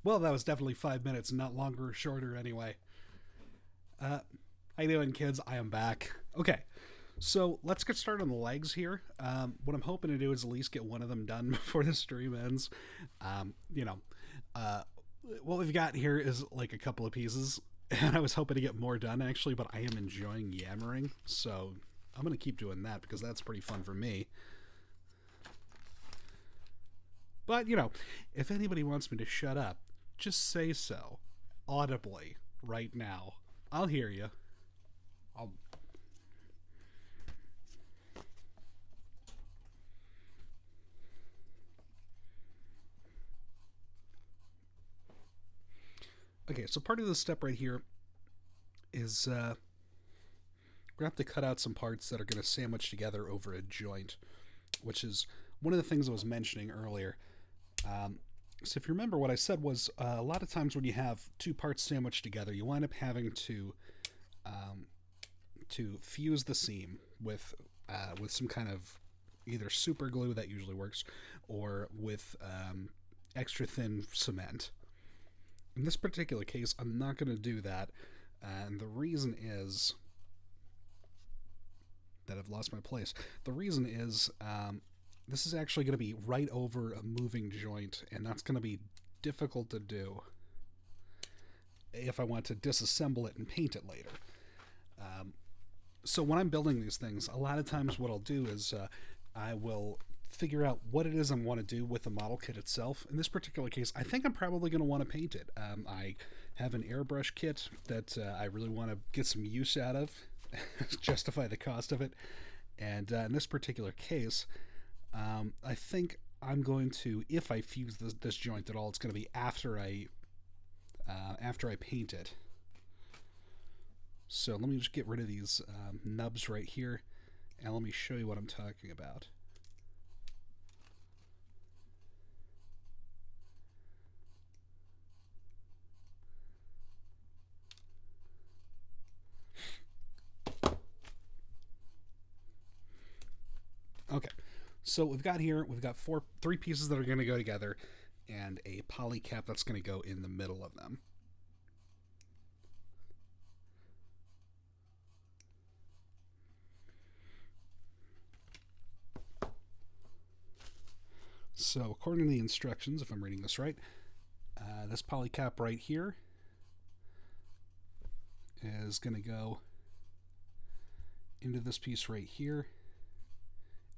Well, that was definitely 5 minutes, not longer or shorter anyway. How you doing, kids? I am back. Okay, so let's get started on the legs here. What I'm hoping to do is at least get one of them done before the stream ends. Um, you know, uh, what we've got here is like a couple of pieces, and I was hoping to get more done actually, but I am enjoying yammering, so I'm gonna keep doing that because that's pretty fun for me. But if anybody wants me to shut up, just say so, audibly, right now. I'll hear you. I'll. Okay, so part of this step right here is we're going to have to cut out some parts that are going to sandwich together over a joint, which is one of the things I was mentioning earlier. So if you remember, what I said was a lot of times when you have two parts sandwiched together, you wind up having to fuse the seam with some kind of either super glue that usually works, or with extra thin cement. In this particular case, I'm not going to do that, and the reason is that I've lost my place. The reason is this is actually going to be right over a moving joint, and that's going to be difficult to do if I want to disassemble it and paint it later. So when I'm building these things, a lot of times what I'll do is I will figure out what it is I want to do with the model kit itself. In this particular case, I think I'm probably going to want to paint it. I have an airbrush kit that I really want to get some use out of, justify the cost of it. And in this particular case, I think I'm going to, if I fuse this joint at all, it's going to be after I paint it. So let me just get rid of these nubs right here, and let me show you what I'm talking about. Okay, so we've got three pieces that are going to go together, and a poly cap that's going to go in the middle of them. So according to the instructions, if I'm reading this right, this poly cap right here is going to go into this piece right here,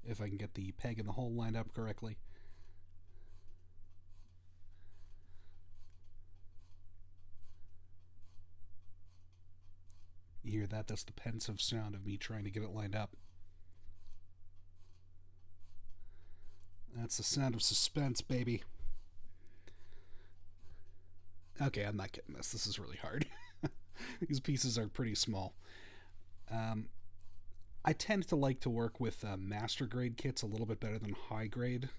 if I can get the peg and the hole lined up correctly. You hear that? That's the pensive sound of me trying to get it lined up. That's the sound of suspense, baby. Okay, I'm not getting this. This is really hard. These pieces are pretty small. I tend to like to work with master grade kits a little bit better than high grade.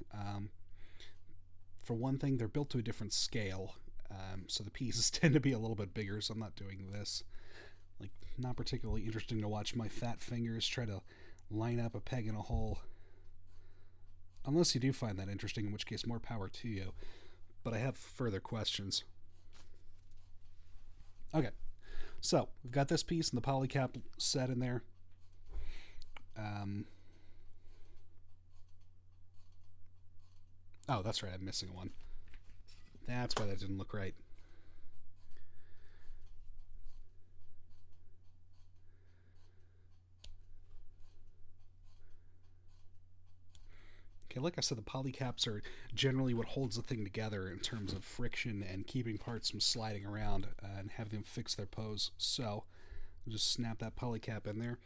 For one thing, they're built to a different scale, so the pieces tend to be a little bit bigger, so I'm not doing this. Like, not particularly interesting to watch my fat fingers try to line up a peg in a hole. Unless you do find that interesting, in which case more power to you. But I have further questions. Okay, so we've got this piece and the poly cap set in there. Oh, that's right, I'm missing one. That's why that didn't look right. Okay, like I said, the poly caps are generally what holds the thing together in terms of friction and keeping parts from sliding around and have them fix their pose. So, I'll just snap that poly cap in there.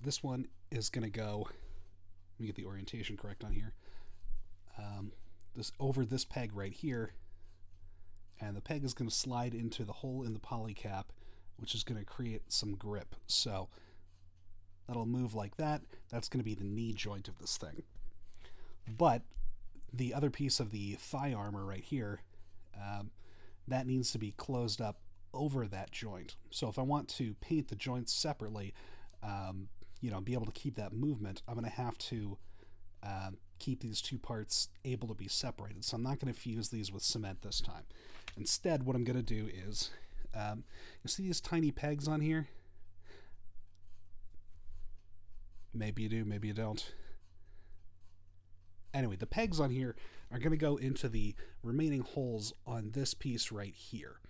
This one is going to go, let me get the orientation correct on here, this over this peg right here, and the peg is going to slide into the hole in the poly cap, which is going to create some grip. So that'll move like that. That's going to be the knee joint of this thing. But the other piece of the thigh armor right here, that needs to be closed up over that joint. So if I want to paint the joints separately, be able to keep that movement, I'm going to have to keep these two parts able to be separated. So I'm not going to fuse these with cement this time. Instead, what I'm going to do is, you see these tiny pegs on here? Maybe you do, maybe you don't. Anyway, the pegs on here are going to go into the remaining holes on this piece right here.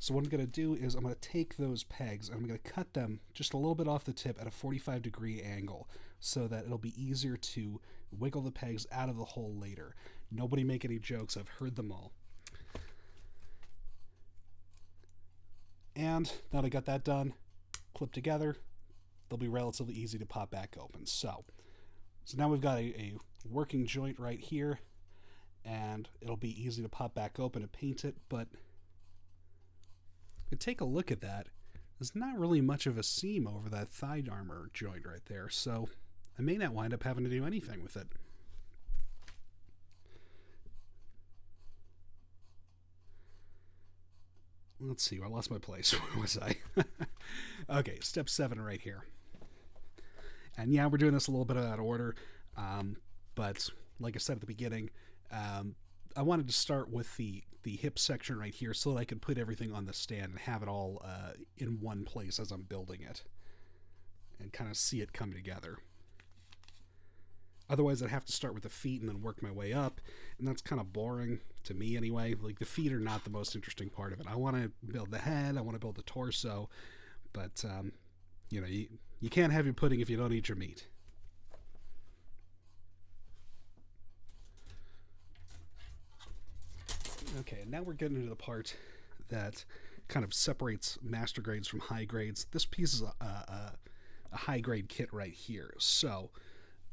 So what I'm going to do is I'm going to take those pegs and I'm going to cut them just a little bit off the tip at a 45-degree angle so that it'll be easier to wiggle the pegs out of the hole later. Nobody make any jokes, I've heard them all. And now that I got that done, clipped together, they'll be relatively easy to pop back open. So now we've got a working joint right here, and it'll be easy to pop back open and paint it, but if you take a look at that, there's not really much of a seam over that thigh armor joint right there, so I may not wind up having to do anything with it. Let's see, I lost my place. Where was I? Okay, step 7 right here. And yeah, we're doing this a little bit out of order, but like I said at the beginning, I wanted to start with the hip section right here so that I could put everything on the stand and have it all in one place as I'm building it and kind of see it come together. Otherwise, I'd have to start with the feet and then work my way up, and that's kind of boring to me anyway. Like, the feet are not the most interesting part of it. I want to build the head, I want to build the torso, but, you know, you can't have your pudding if you don't eat your meat. Okay, now we're getting into the part that kind of separates master grades from high grades. This piece is a high grade kit right here. So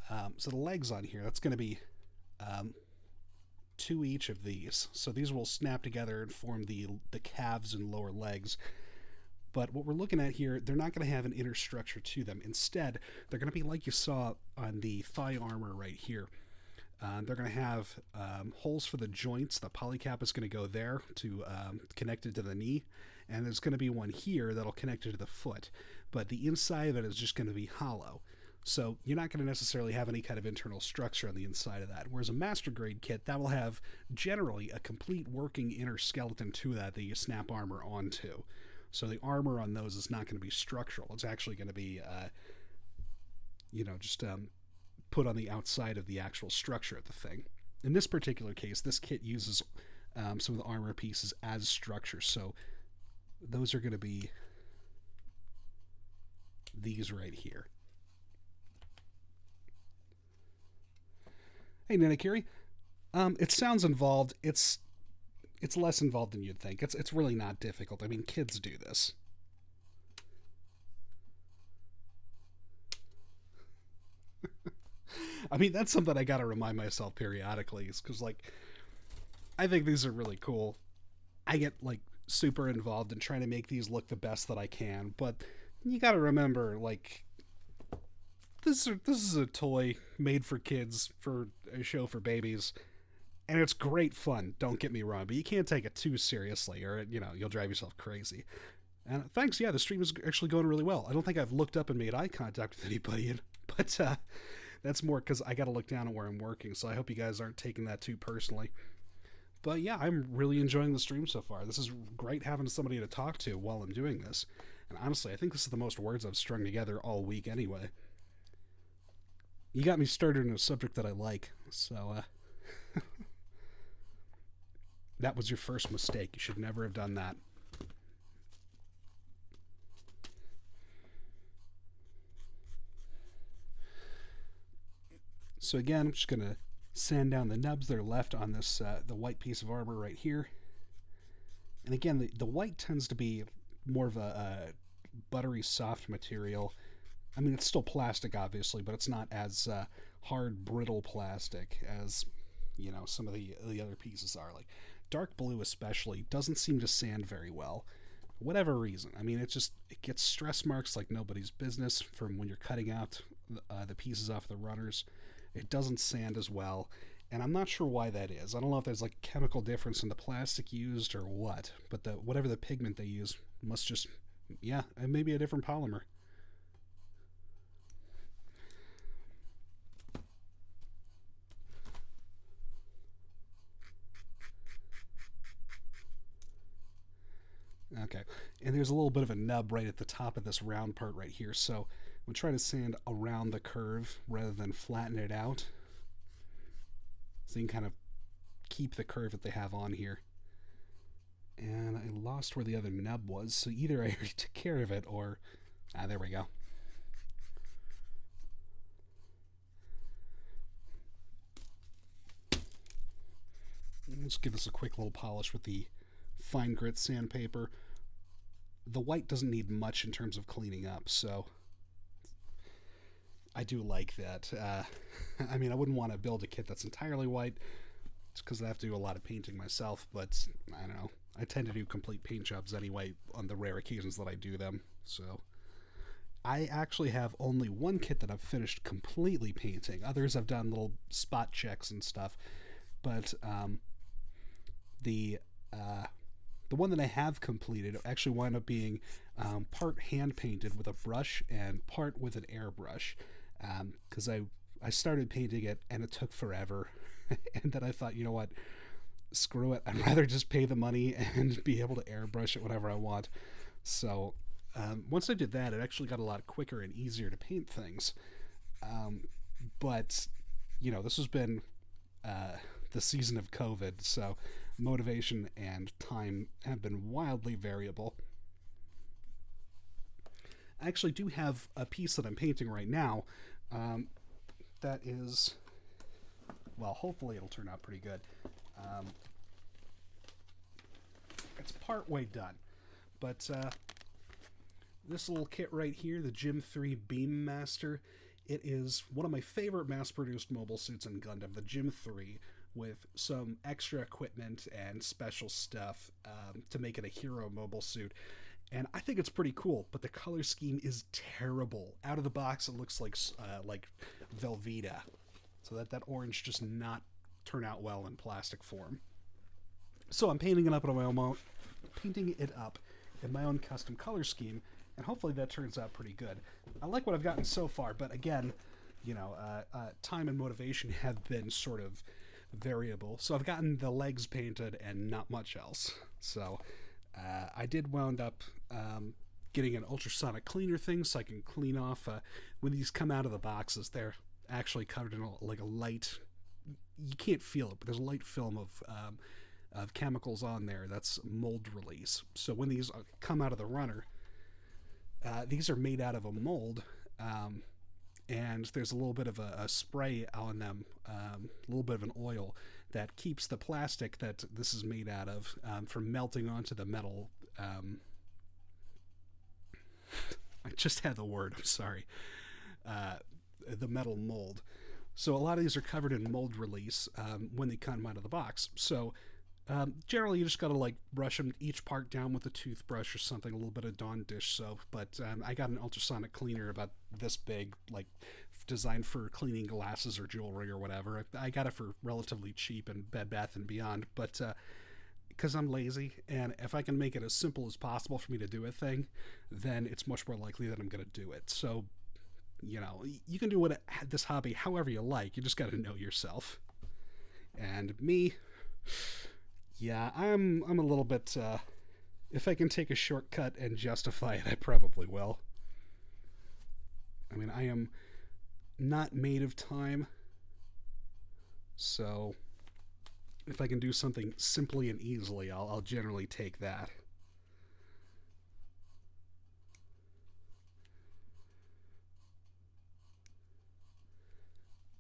the legs on here, that's going to be 2 each of these. So these will snap together and form the calves and lower legs. But what we're looking at here, they're not going to have an inner structure to them. Instead, they're going to be like you saw on the thigh armor right here. They're going to have holes for the joints. The polycap is going to go there to connect it to the knee. And there's going to be one here that'll connect it to the foot. But the inside of it is just going to be hollow. So you're not going to necessarily have any kind of internal structure on the inside of that. Whereas a master grade kit, that will have generally a complete working inner skeleton to that you snap armor onto. So the armor on those is not going to be structural. It's actually going to be, just put on the outside of the actual structure of the thing. In this particular case, this kit uses some of the armor pieces as structure. So those are going to be these right here. Hey, Nanakiri. It sounds involved. It's less involved than you'd think. It's really not difficult. I mean, kids do this. I mean, that's something I gotta remind myself periodically, is because, like, I think these are really cool. I get, like, super involved in trying to make these look the best that I can, but you gotta remember, like, this is a toy made for kids, for a show for babies, and it's great fun, don't get me wrong, but you can't take it too seriously, or, you'll drive yourself crazy. And thanks, yeah, the stream is actually going really well. I don't think I've looked up and made eye contact with anybody, but that's more because I gotta look down at where I'm working, so I hope you guys aren't taking that too personally. But yeah, I'm really enjoying the stream so far. This is great having somebody to talk to while I'm doing this. And honestly, I think this is the most words I've strung together all week anyway. You got me started in a subject that I like, so that was your first mistake. You should never have done that. So again, I'm just going to sand down the nubs that are left on this the white piece of armor right here. And again, the white tends to be more of a buttery soft material. I mean, it's still plastic, obviously, but it's not as hard, brittle plastic as, some of the other pieces are. Like, dark blue especially doesn't seem to sand very well. For whatever reason. I mean, it gets stress marks like nobody's business from when you're cutting out the pieces off the runners. It doesn't sand as well, and I'm not sure why that is. I don't know if there's like a chemical difference in the plastic used or what, but whatever the pigment they use must just, yeah, it may be a different polymer. Okay. And there's a little bit of a nub right at the top of this round part right here. So we'll try to sand around the curve rather than flatten it out. So you can kind of keep the curve that they have on here. And I lost where the other nub was, so either I already took care of it or... there we go. Let's give this a quick little polish with the fine grit sandpaper. The white doesn't need much in terms of cleaning up, so I do like that. I mean, I wouldn't want to build a kit that's entirely white. It's because I have to do a lot of painting myself, but I don't know. I tend to do complete paint jobs anyway on the rare occasions that I do them, so... I actually have only one kit that I've finished completely painting. Others I've done little spot checks and stuff, but the one that I have completed actually wound up being part hand painted with a brush and part with an airbrush, because I started painting it and it took forever, and then I thought, you know what, screw it, I'd rather just pay the money and be able to airbrush it whenever I want. So once I did that, it actually got a lot quicker and easier to paint things. But, you know, this has been the season of COVID, so motivation and time have been wildly variable. I actually do have a piece that I'm painting right now that is, well, hopefully it'll turn out pretty good. It's part way done, but this little kit right here, the Gym 3 Beam Master, it is one of my favorite mass-produced mobile suits in Gundam, the Gym 3, with some extra equipment and special stuff to make it a hero mobile suit. And I think it's pretty cool, but the color scheme is terrible. Out of the box, it looks like Velveeta. So that orange just not turn out well in plastic form. So I'm painting it up in my own custom color scheme, and hopefully that turns out pretty good. I like what I've gotten so far, but again, you know, time and motivation have been sort of variable. So I've gotten the legs painted and not much else. So I did wound up getting an ultrasonic cleaner thing so I can clean off when these come out of the boxes. They're actually covered in a light, you can't feel it, but there's a light film of chemicals on there that's mold release. So when these come out of the runner, these are made out of a mold, and there's a little bit of a spray on them, a little bit of an oil that keeps the plastic that this is made out of from melting onto the metal. I just had the word, I'm sorry. The metal mold. So a lot of these are covered in mold release when they come out of the box. So generally you just got to brush them each part down with a toothbrush or something, a little bit of Dawn dish soap. But I got an ultrasonic cleaner about this big, designed for cleaning glasses or jewelry or whatever. I got it for relatively cheap in Bed Bath & Beyond, but because I'm lazy, and if I can make it as simple as possible for me to do a thing, then it's much more likely that I'm going to do it. So, you know, you can do this hobby however you like. You just got to know yourself. And me, yeah, I'm a little bit, if I can take a shortcut and justify it, I probably will. I mean, I am not made of time, so if I can do something simply and easily, I'll generally take that.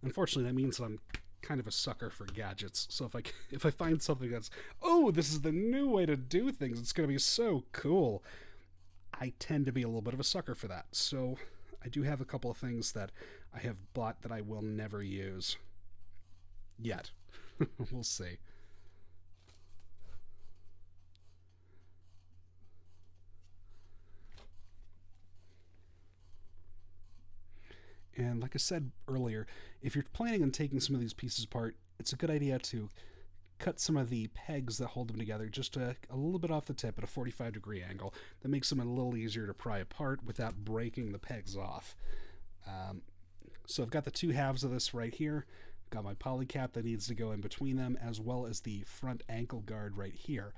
Unfortunately, that means that I'm kind of a sucker for gadgets. So if I find something that's, oh, this is the new way to do things, it's going to be so cool, I tend to be a little bit of a sucker for that. So I do have a couple of things that I have bought that I will never use. Yet. We'll see. And like I said earlier, if you're planning on taking some of these pieces apart, it's a good idea to cut some of the pegs that hold them together just a little bit off the tip at a 45-degree angle. That makes them a little easier to pry apart without breaking the pegs off. So I've got the two halves of this right here. I've got my poly cap that needs to go in between them, as well as the front ankle guard right here.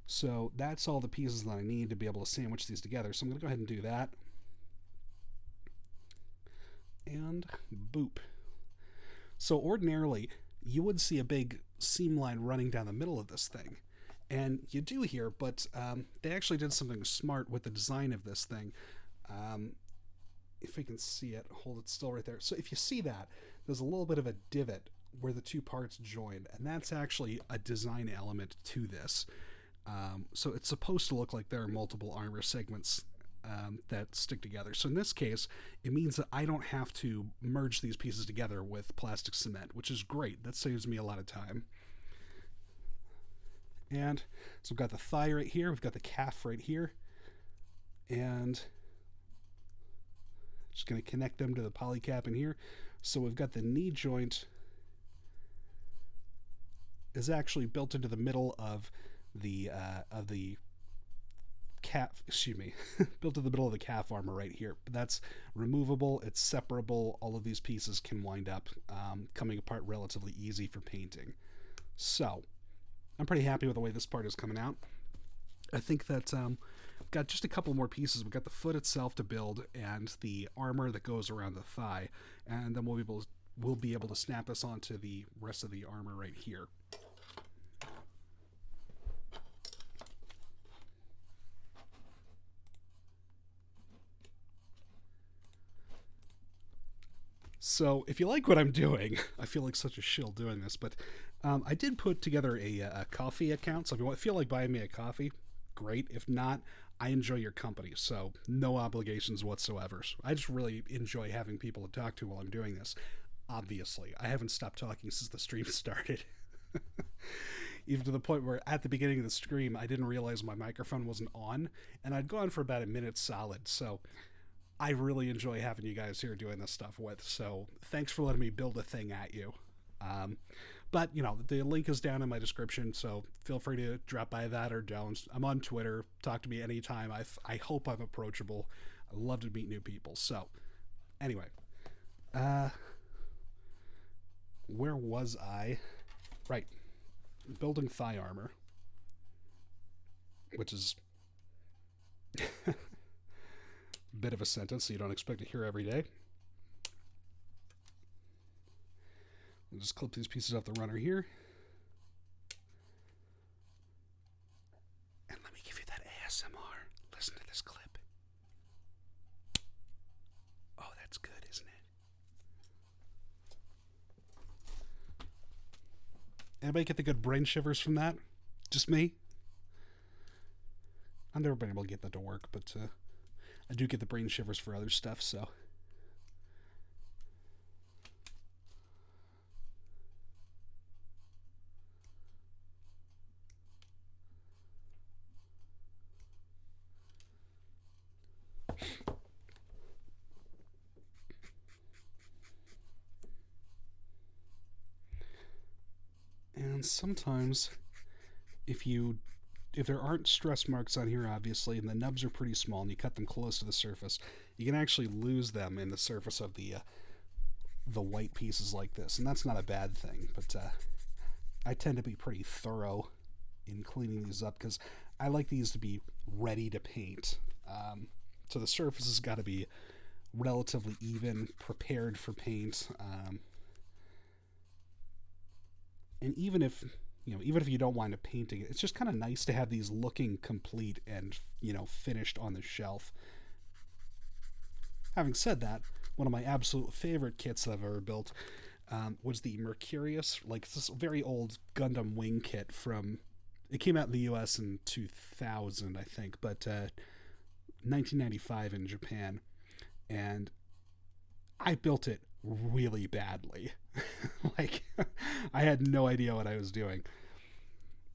So that's all the pieces that I need to be able to sandwich these together. So I'm going to go ahead and do that. And boop. So ordinarily, you would see a big seam line running down the middle of this thing. And you do here, but they actually did something smart with the design of this thing. If we can see it, hold it still right there. So if you see that, there's a little bit of a divot where the two parts join, and that's actually a design element to this. So it's supposed to look like there are multiple armor segments that stick together. So in this case, it means that I don't have to merge these pieces together with plastic cement, which is great. That saves me a lot of time. And so we've got the thigh right here, we've got the calf right here, and just going to connect them to the polycap in here. So we've got the knee joint is actually built into the middle of the calf, excuse me, built in the middle of the calf armor right here. But that's removable, it's separable, all of these pieces can wind up coming apart relatively easy for painting. So I'm pretty happy with the way this part is coming out. I think that we've got just a couple more pieces. We've got the foot itself to build and the armor that goes around the thigh, and then we'll be able to snap this onto the rest of the armor right here. So if you like what I'm doing, I feel like such a shill doing this, but I did put together a coffee account. So if you feel like buying me a coffee, great. If not, I enjoy your company, so no obligations whatsoever. So I just really enjoy having people to talk to while I'm doing this. Obviously, I haven't stopped talking since the stream started. Even to the point where at the beginning of the stream, I didn't realize my microphone wasn't on, and I'd gone for about a minute solid, so I really enjoy having you guys here doing this stuff with, so thanks for letting me build a thing at you. But, you know, the link is down in my description, so feel free to drop by that or don't. I'm on Twitter. Talk to me anytime. I hope I'm approachable. I love to meet new people. So, anyway. Where was I? Right. Building thigh armor. Which is a bit of a sentence you don't expect to hear every day. We'll just clip these pieces off the runner here. And let me give you that ASMR. Listen to this clip. Oh, that's good, isn't it? Anybody get the good brain shivers from that? Just me? I've never been able to get that to work, but I do get the brain shivers for other stuff, so. And sometimes, if there aren't stress marks on here, obviously, and the nubs are pretty small, and you cut them close to the surface, you can actually lose them in the surface of the white pieces like this, and that's not a bad thing. But I tend to be pretty thorough in cleaning these up because I like these to be ready to paint. So the surface has got to be relatively even, prepared for paint. And even if you don't wind up painting it, it's just kind of nice to have these looking complete and, finished on the shelf. Having said that, one of my absolute favorite kits that I've ever built was the Mercurius, like this very old Gundam wing kit it came out in the US in 2000, I think, but 1995 in Japan. And I built it really badly. Like, I had no idea what I was doing.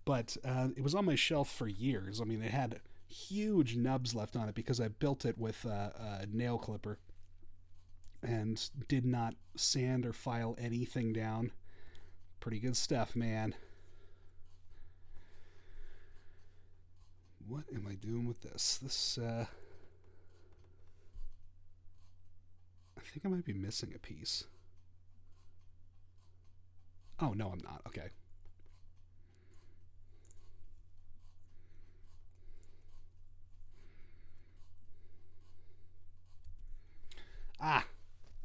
But it was on my shelf for years. I mean, it had huge nubs left on it because I built it with a nail clipper and did not sand or file anything down. Pretty good stuff, man. What am I doing with this? I think I might be missing a piece. Oh, no, I'm not. Okay.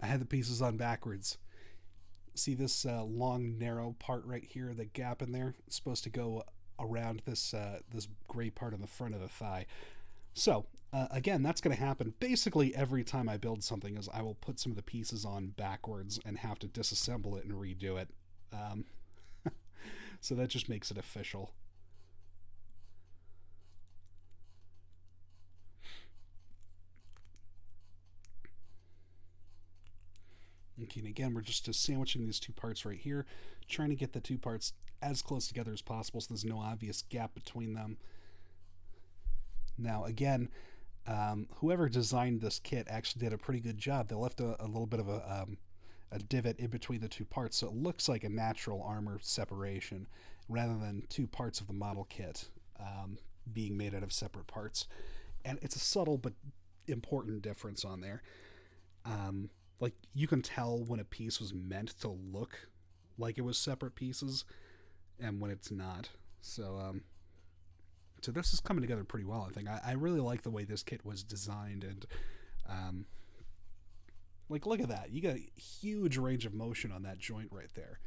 I had the pieces on backwards. See this long, narrow part right here, the gap in there? It's supposed to go around this gray part on the front of the thigh. So, again, that's going to happen basically every time I build something, is I will put some of the pieces on backwards and have to disassemble it and redo it. So that just makes it official. Okay, and again, we're just sandwiching these two parts right here, trying to get the two parts as close together as possible so there's no obvious gap between them. Now, again, whoever designed this kit actually did a pretty good job. They left a little bit of a divot in between the two parts, so it looks like a natural armor separation rather than two parts of the model kit being made out of separate parts. And it's a subtle but important difference on there. Like, you can tell when a piece was meant to look like it was separate pieces and when it's not. So this is coming together pretty well, I think. I really like the way this kit was designed, and like, look at that. You got a huge range of motion on that joint right there.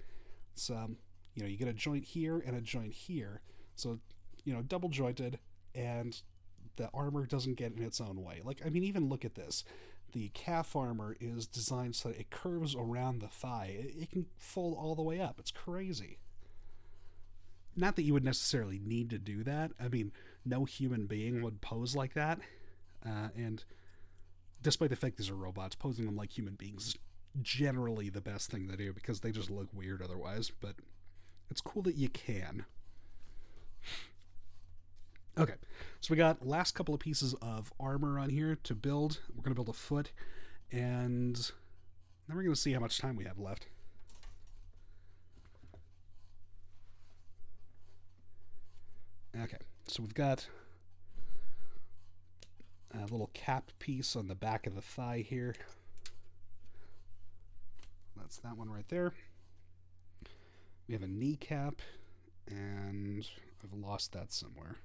So, you get a joint here and a joint here. So, double jointed, and the armor doesn't get in its own way. Like, I mean, even look at this. The calf armor is designed so that it curves around the thigh. It can fold all the way up. It's crazy. Not that you would necessarily need to do that. I mean, no human being would pose like that. And despite the fact these are robots, posing them like human beings is generally the best thing to do because they just look weird otherwise. But it's cool that you can. Okay, so we got last couple of pieces of armor on here to build. We're going to build a foot, and then we're going to see how much time we have left. Okay, so we've got a little cap piece on the back of the thigh here. That's that one right there. We have a kneecap, and I've lost that somewhere.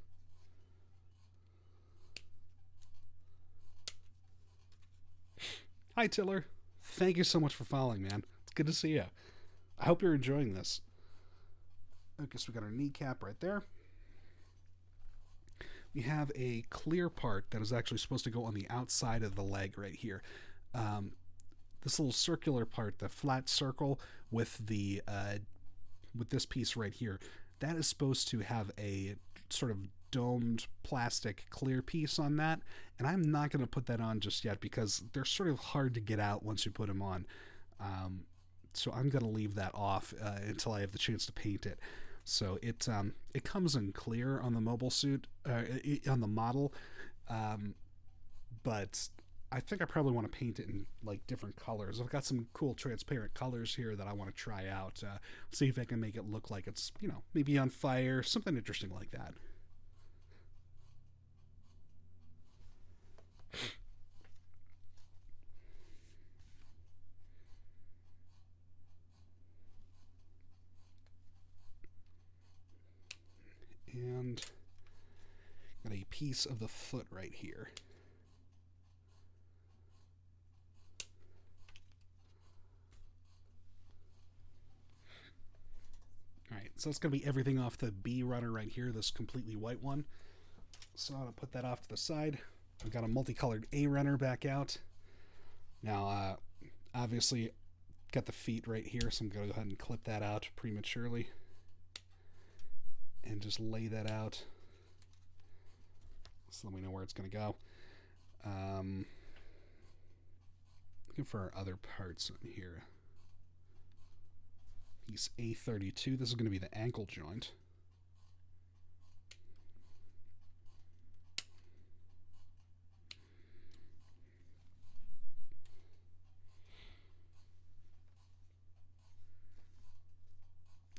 Hi, Tiller. Thank you so much for following, man. It's good to see you. I hope you're enjoying this. Okay, so we got our kneecap right there. We have a clear part that is actually supposed to go on the outside of the leg right here. This little circular part, the flat circle with the with this piece right here, that is supposed to have a sort of domed plastic clear piece on that, and I'm not going to put that on just yet because they're sort of hard to get out once you put them on. So I'm going to leave that off until I have the chance to paint it. So it comes in clear on the mobile suit, on the model, but I think I probably want to paint it in like different colors. I've got some cool transparent colors here that I want to try out. See if I can make it look like it's, maybe on fire, something interesting like that. And got a piece of the foot right here. Alright, so that's going to be everything off the B runner right here, this completely white one. So I'm going to put that off to the side. I've got a multicolored A runner back out. Now, obviously, got the feet right here, so I'm going to go ahead and clip that out prematurely. And just lay that out. So let me know where it's going to go. Looking for our other parts on here. Piece A32. This is going to be the ankle joint.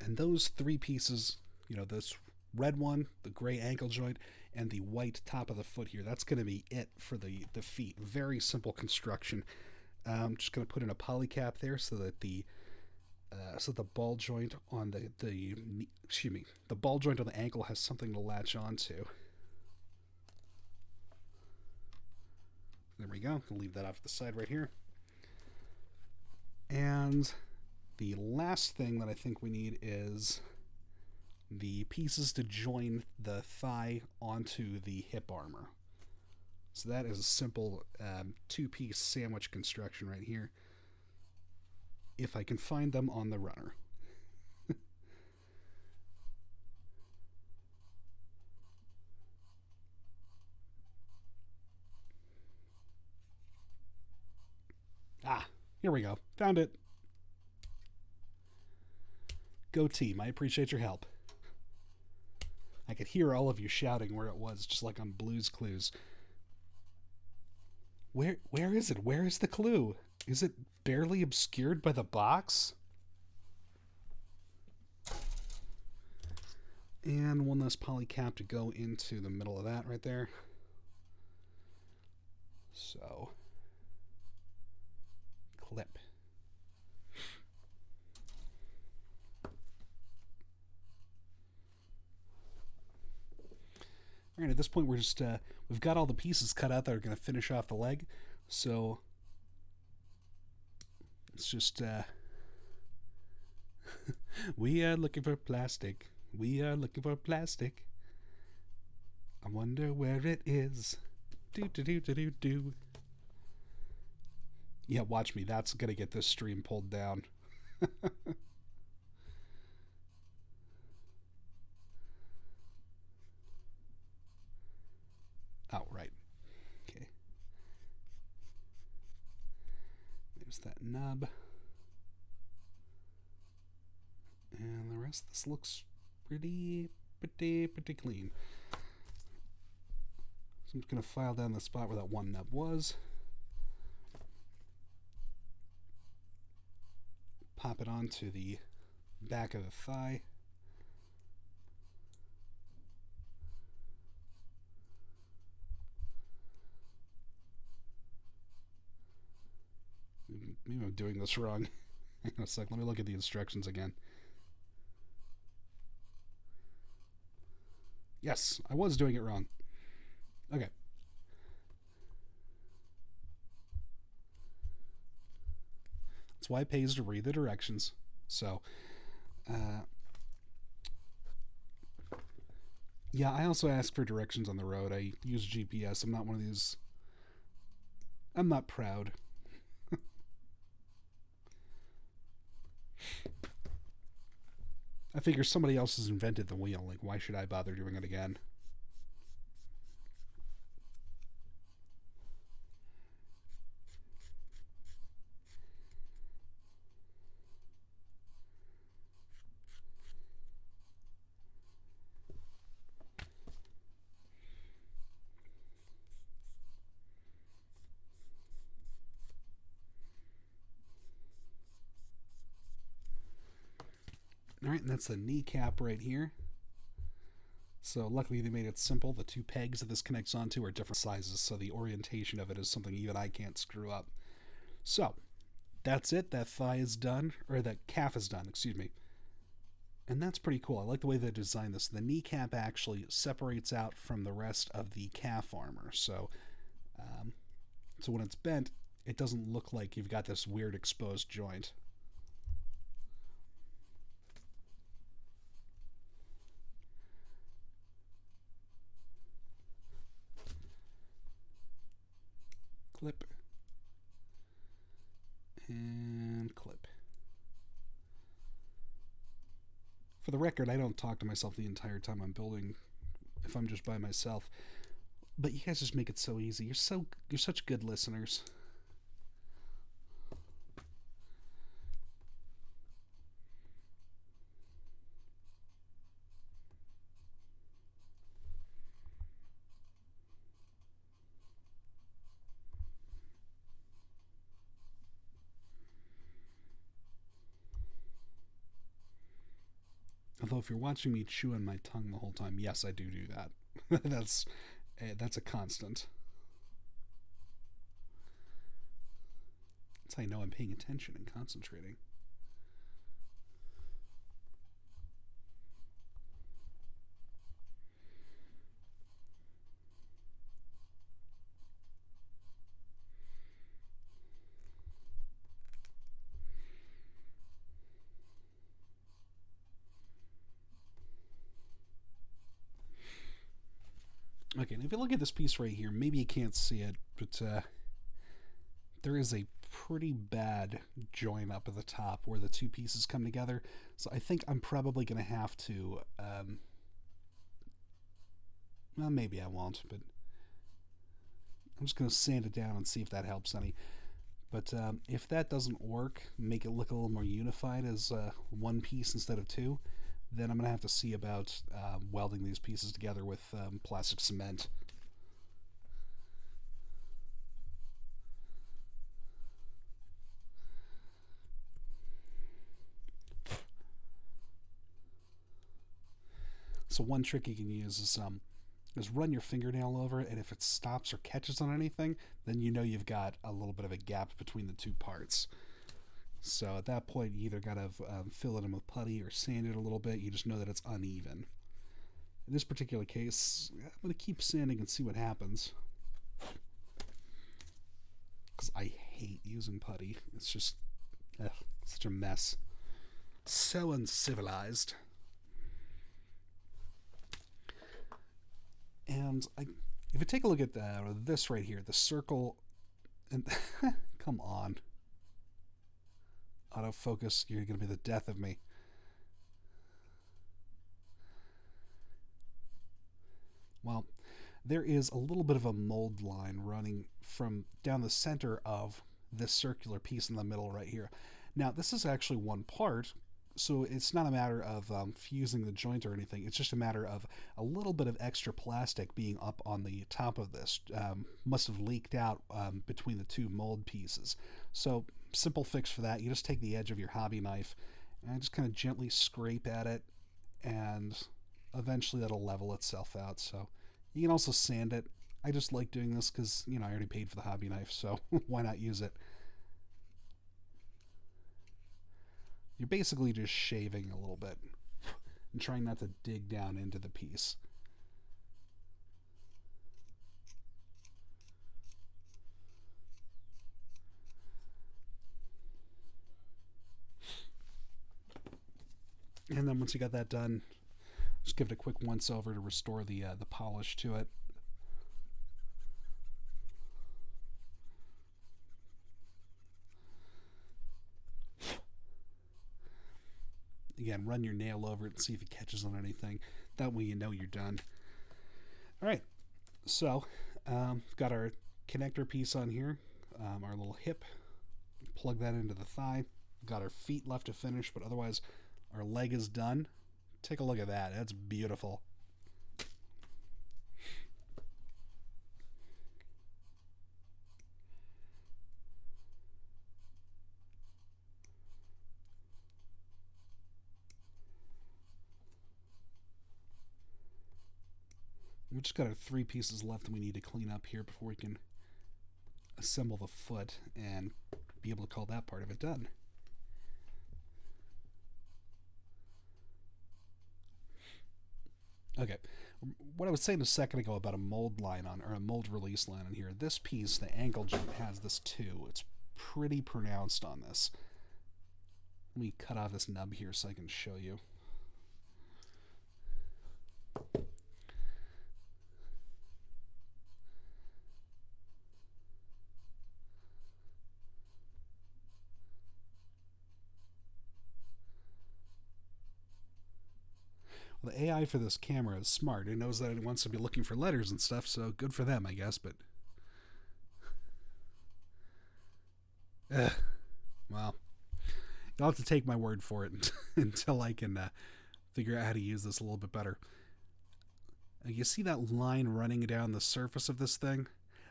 And those three pieces, this red one, the gray ankle joint, and the white top of the foot here, that's going to be it for the feet. Very simple construction. I'm just going to put in a poly cap there so that the ball joint on the ball joint on the ankle has something to latch onto. There we go. I'll leave that off to the side right here. And the last thing that I think we need is the pieces to join the thigh onto the hip armor. So that is a simple two-piece sandwich construction right here. If I can find them on the runner. Ah, here we go. Found it. Go team. I appreciate your help. I could hear all of you shouting where it was, just like on Blue's Clues. Where is it? Where is the clue? Is it barely obscured by the box? And one less polycap to go into the middle of that right there. So, clip. All right, at this point, we're just we've got all the pieces cut out that are going to finish off the leg. So it's just we are looking for plastic. We are looking for plastic. I wonder where it is. Do do do do do do. Yeah, watch me. That's gonna get this stream pulled down. Oh, right. Okay. There's that nub. And the rest of this looks pretty clean. So I'm just going to file down the spot where that one nub was. Pop it onto the back of the thigh. Maybe I'm doing this wrong. Hang on a sec. Let me look at the instructions again. Yes, I was doing it wrong. Okay. That's why it pays to read the directions. So, yeah, I also ask for directions on the road. I use GPS. I'm not one of these. I'm not proud. I figure somebody else has invented the wheel. Like, why should I bother doing it again? Alright, and that's the kneecap right here. So luckily they made it simple. The two pegs that this connects onto are different sizes, so the orientation of it is something even I can't screw up. So, that's it. That thigh is done, or that calf is done, excuse me. And that's pretty cool. I like the way they designed this. The kneecap actually separates out from the rest of the calf armor. So when it's bent, it doesn't look like you've got this weird exposed joint. Clip. And clip. For the record, I don't talk to myself the entire time I'm building if I'm just by myself. But you guys just make it so easy. You're such good listeners. Although if you're watching me chew on my tongue the whole time, yes, I do that. That's a constant. That's how I know I'm paying attention and concentrating. Okay, and if you look at this piece right here, maybe you can't see it, but there is a pretty bad join up at the top where the two pieces come together. So I think I'm probably going to have to, well, maybe I won't, but I'm just going to sand it down and see if that helps any. But if that doesn't work, make it look a little more unified as one piece instead of two, then I'm going to have to see about welding these pieces together with plastic cement. So one trick you can use is run your fingernail over it, and if it stops or catches on anything, then you know you've got a little bit of a gap between the two parts. So at that point, you either got to fill it in with putty or sand it a little bit. You just know that it's uneven. In this particular case, I'm going to keep sanding and see what happens. Because I hate using putty. It's just such a mess. So uncivilized. And if you take a look at this right here, the circle, and come on, autofocus, you're going to be the death of me. Well, there is a little bit of a mold line running from down the center of this circular piece in the middle right here. Now, this is actually one part, so it's not a matter of fusing the joint or anything. It's just a matter of a little bit of extra plastic being up on the top of this. Must have leaked out between the two mold pieces. So simple fix for that. You just take the edge of your hobby knife and just kind of gently scrape at it, and eventually that'll level itself out. So you can also sand it. I just like doing this because, you know, I already paid for the hobby knife, so why not use it? You're basically just shaving a little bit and trying not to dig down into the piece. And then once you got that done, just give it a quick once over to restore the polish to it. Again, run your nail over it and see if it catches on anything. That way you know you're done. All right, so we've got our connector piece on here, our little hip. Plug that into the thigh. We've got our feet left to finish, but otherwise our leg is done. Take a look at that. That's beautiful. We've just got our three pieces left that we need to clean up here before we can assemble the foot and be able to call that part of it done. Okay, what I was saying a second ago about a mold line on, or a mold release line on here, this piece, the ankle joint, has this too. It's pretty pronounced on this. Let me cut off this nub here so I can show you. Well, the AI for this camera is smart. It knows that it wants to be looking for letters and stuff, so good for them, I guess, but... well, you'll have to take my word for it until I can figure out how to use this a little bit better. You see that line running down the surface of this thing?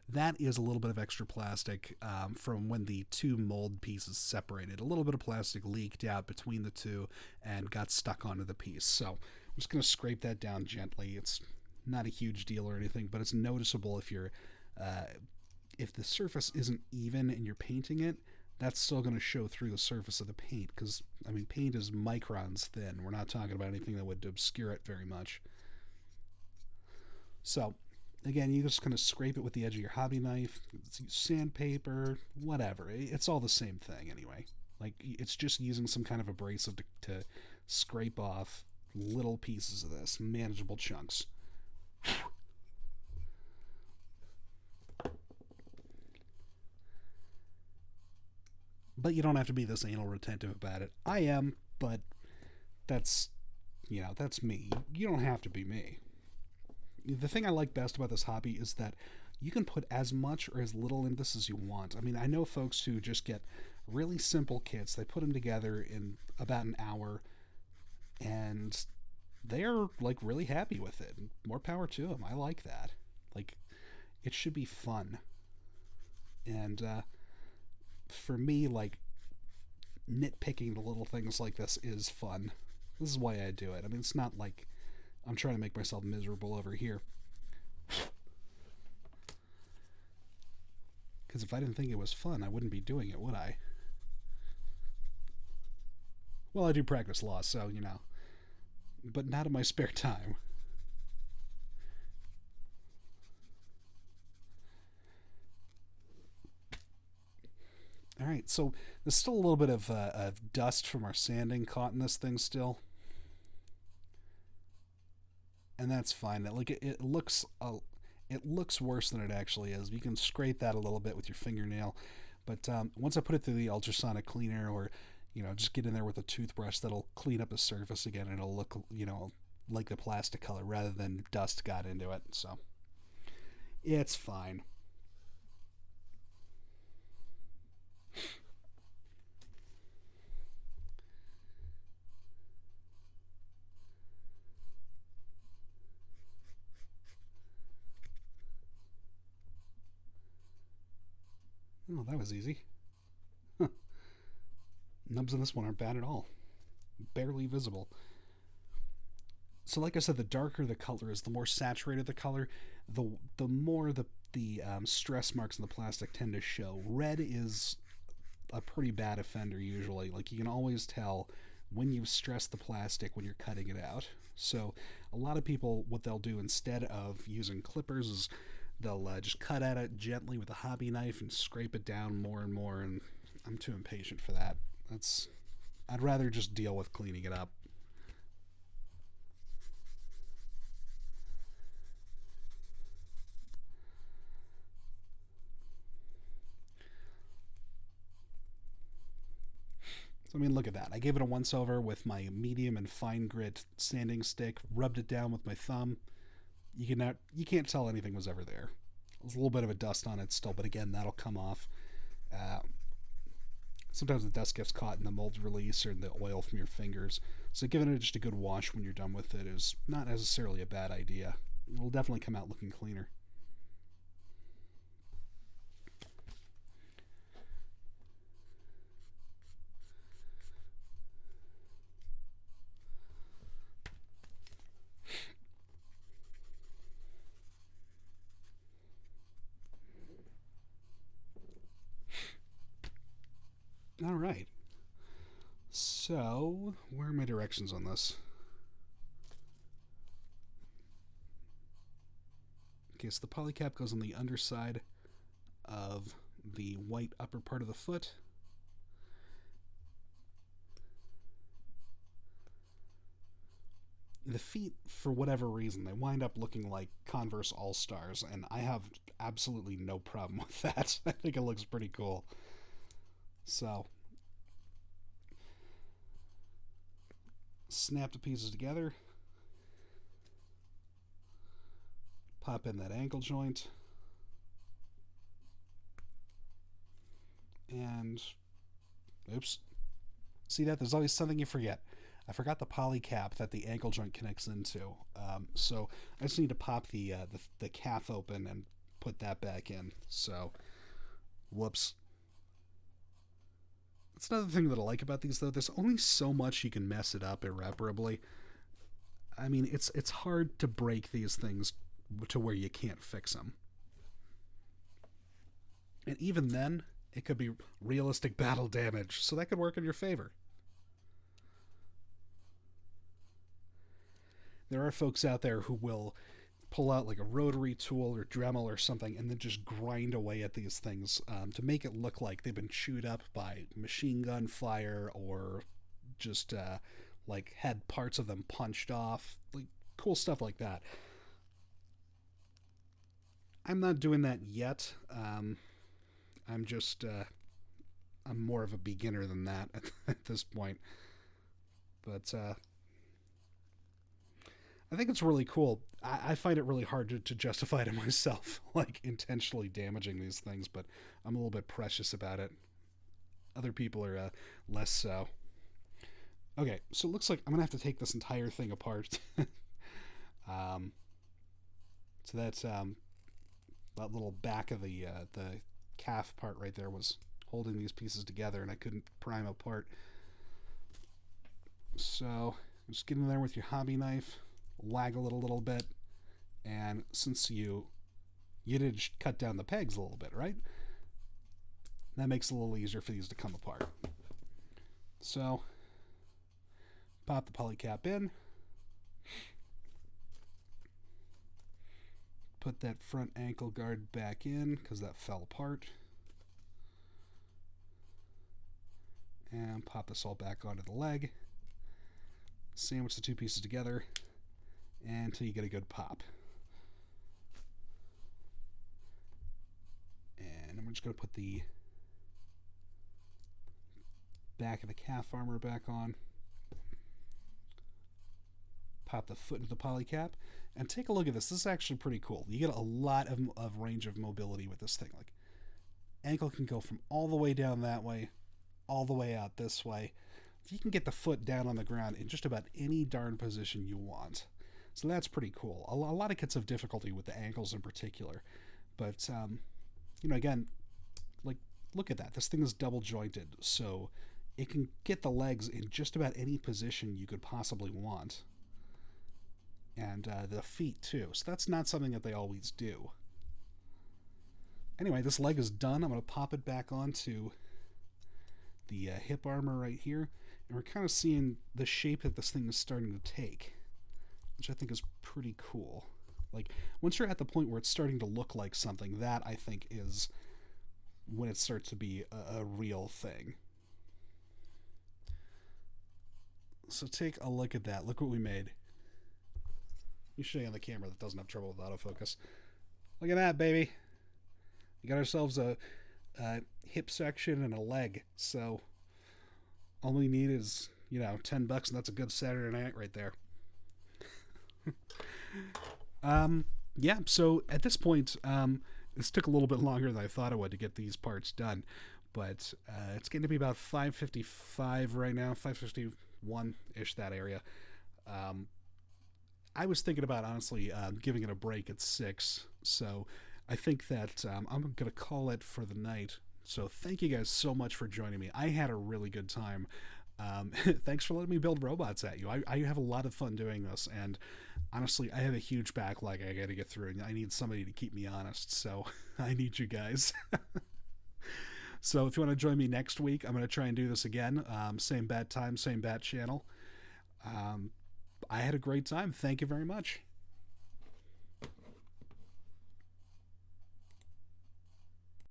That is a little bit of extra plastic from when the two mold pieces separated. A little bit of plastic leaked out between the two and got stuck onto the piece. So I'm just going to scrape that down gently. It's not a huge deal or anything, but it's noticeable if you're if the surface isn't even and you're painting it. That's still going to show through the surface of the paint because, I mean, paint is microns thin. We're not talking about anything that would obscure it very much. So, again, you just kind of scrape it with the edge of your hobby knife, sandpaper, whatever. It's all the same thing anyway. Like, it's just using some kind of abrasive to scrape off little pieces of this, manageable chunks. But you don't have to be this anal retentive about it. I am, but that's, that's me. You don't have to be me. The thing I like best about this hobby is that you can put as much or as little in this as you want. I mean, I know folks who just get really simple kits. They put them together in about an hour, and they're like really happy with it. More power to them. I like that. Like, it should be fun. And for me, like, nitpicking the little things like this is fun. This is why I do it. I mean, it's not like I'm trying to make myself miserable over here. Because if I didn't think it was fun, I wouldn't be doing it, would I? Well, I do practice law, so, but not in my spare time. All right, so there's still a little bit of dust from our sanding caught in this thing still, and that's fine. It looks worse than it actually is. You can scrape that a little bit with your fingernail, but once I put it through the ultrasonic cleaner, or just get in there with a toothbrush, that'll clean up the surface again, and it'll look like the plastic color rather than dust got into it. So it's fine. Oh, that was easy. Huh. Nubs in this one aren't bad at all. Barely visible. So like I said, the darker the color is, the more saturated the color, the more the stress marks in the plastic tend to show. Red is a pretty bad offender usually. Like, you can always tell when you've stressed the plastic when you're cutting it out. So a lot of people, what they'll do instead of using clippers is they'll just cut at it gently with a hobby knife and scrape it down more and more, and I'm too impatient for that. I'd rather just deal with cleaning it up. So, I mean, look at that. I gave it a once over with my medium and fine grit sanding stick, rubbed it down with my thumb. You can't tell anything was ever there. There's a little bit of a dust on it still, but again, that'll come off. Uh, Sometimes the dust gets caught in the mold release or in the oil from your fingers. So giving it just a good wash when you're done with it is not necessarily a bad idea. It'll definitely come out looking cleaner. All right. So, where are my directions on this? Okay, so the polycap goes on the underside of the white upper part of the foot. The feet, for whatever reason, they wind up looking like Converse All-Stars, and I have absolutely no problem with that. I think it looks pretty cool. So, snap the pieces together, pop in that ankle joint, and oops, see that? There's always something you forget. I forgot the poly cap that the ankle joint connects into. So I just need to pop the calf open and put that back in. So, whoops. That's another thing that I like about these, though. There's only so much you can mess it up irreparably. I mean, it's hard to break these things to where you can't fix them. And even then, it could be realistic battle damage, so that could work in your favor. There are folks out there who will pull out like a rotary tool or Dremel or something and then just grind away at these things to make it look like they've been chewed up by machine gun fire, or just like had parts of them punched off, like cool stuff like that. I'm not doing that yet. I'm just I'm more of a beginner than that at this point. But I think it's really cool. I find it really hard to justify to myself, like intentionally damaging these things, but I'm a little bit precious about it. Other people are less so. Okay, so it looks like I'm gonna have to take this entire thing apart. um, so that's that little back of the calf part right there was holding these pieces together, and I couldn't pry them apart. So just get in there with your hobby knife, waggle it a little bit, and since you did cut down the pegs a little bit, right? That makes it a little easier for these to come apart. So pop the polycap in, put that front ankle guard back in because that fell apart, and pop this all back onto the leg. Sandwich the two pieces together until you get a good pop. And I'm just going to put the back of the calf armor back on. Pop the foot into the polycap. And take a look at this. This is actually pretty cool. You get a lot of range of mobility with this thing. Like, ankle can go from all the way down that way, all the way out this way. You can get the foot down on the ground in just about any darn position you want. So that's pretty cool. A lot of kids have difficulty with the ankles in particular. But, again, like, look at that. This thing is double jointed. So it can get the legs in just about any position you could possibly want. And the feet, too. So that's not something that they always do. Anyway, this leg is done. I'm going to pop it back onto the hip armor right here. And we're kind of seeing the shape that this thing is starting to take, which I think is pretty cool. Like, once you're at the point where it's starting to look like something, that, I think, is when it starts to be a real thing. So take a look at that. Look what we made. Let me show you on the camera that doesn't have trouble with autofocus. Look at that, baby. We got ourselves a hip section and a leg. So all we need is, $10, and that's a good Saturday night right there. Yeah, so at this point, this took a little bit longer than I thought it would to get these parts done. But it's getting to be about 5:55 right now, 5:51-ish, that area. I was thinking about, honestly, giving it a break at 6. So I think that I'm going to call it for the night. So thank you guys so much for joining me. I had a really good time. Thanks for letting me build robots at you. I have a lot of fun doing this, and honestly, I have a huge backlog I got to get through, and I need somebody to keep me honest, so I need you guys. So if you want to join me next week, I'm going to try and do this again. Same bat time, same bat channel. I had a great time. Thank you very much.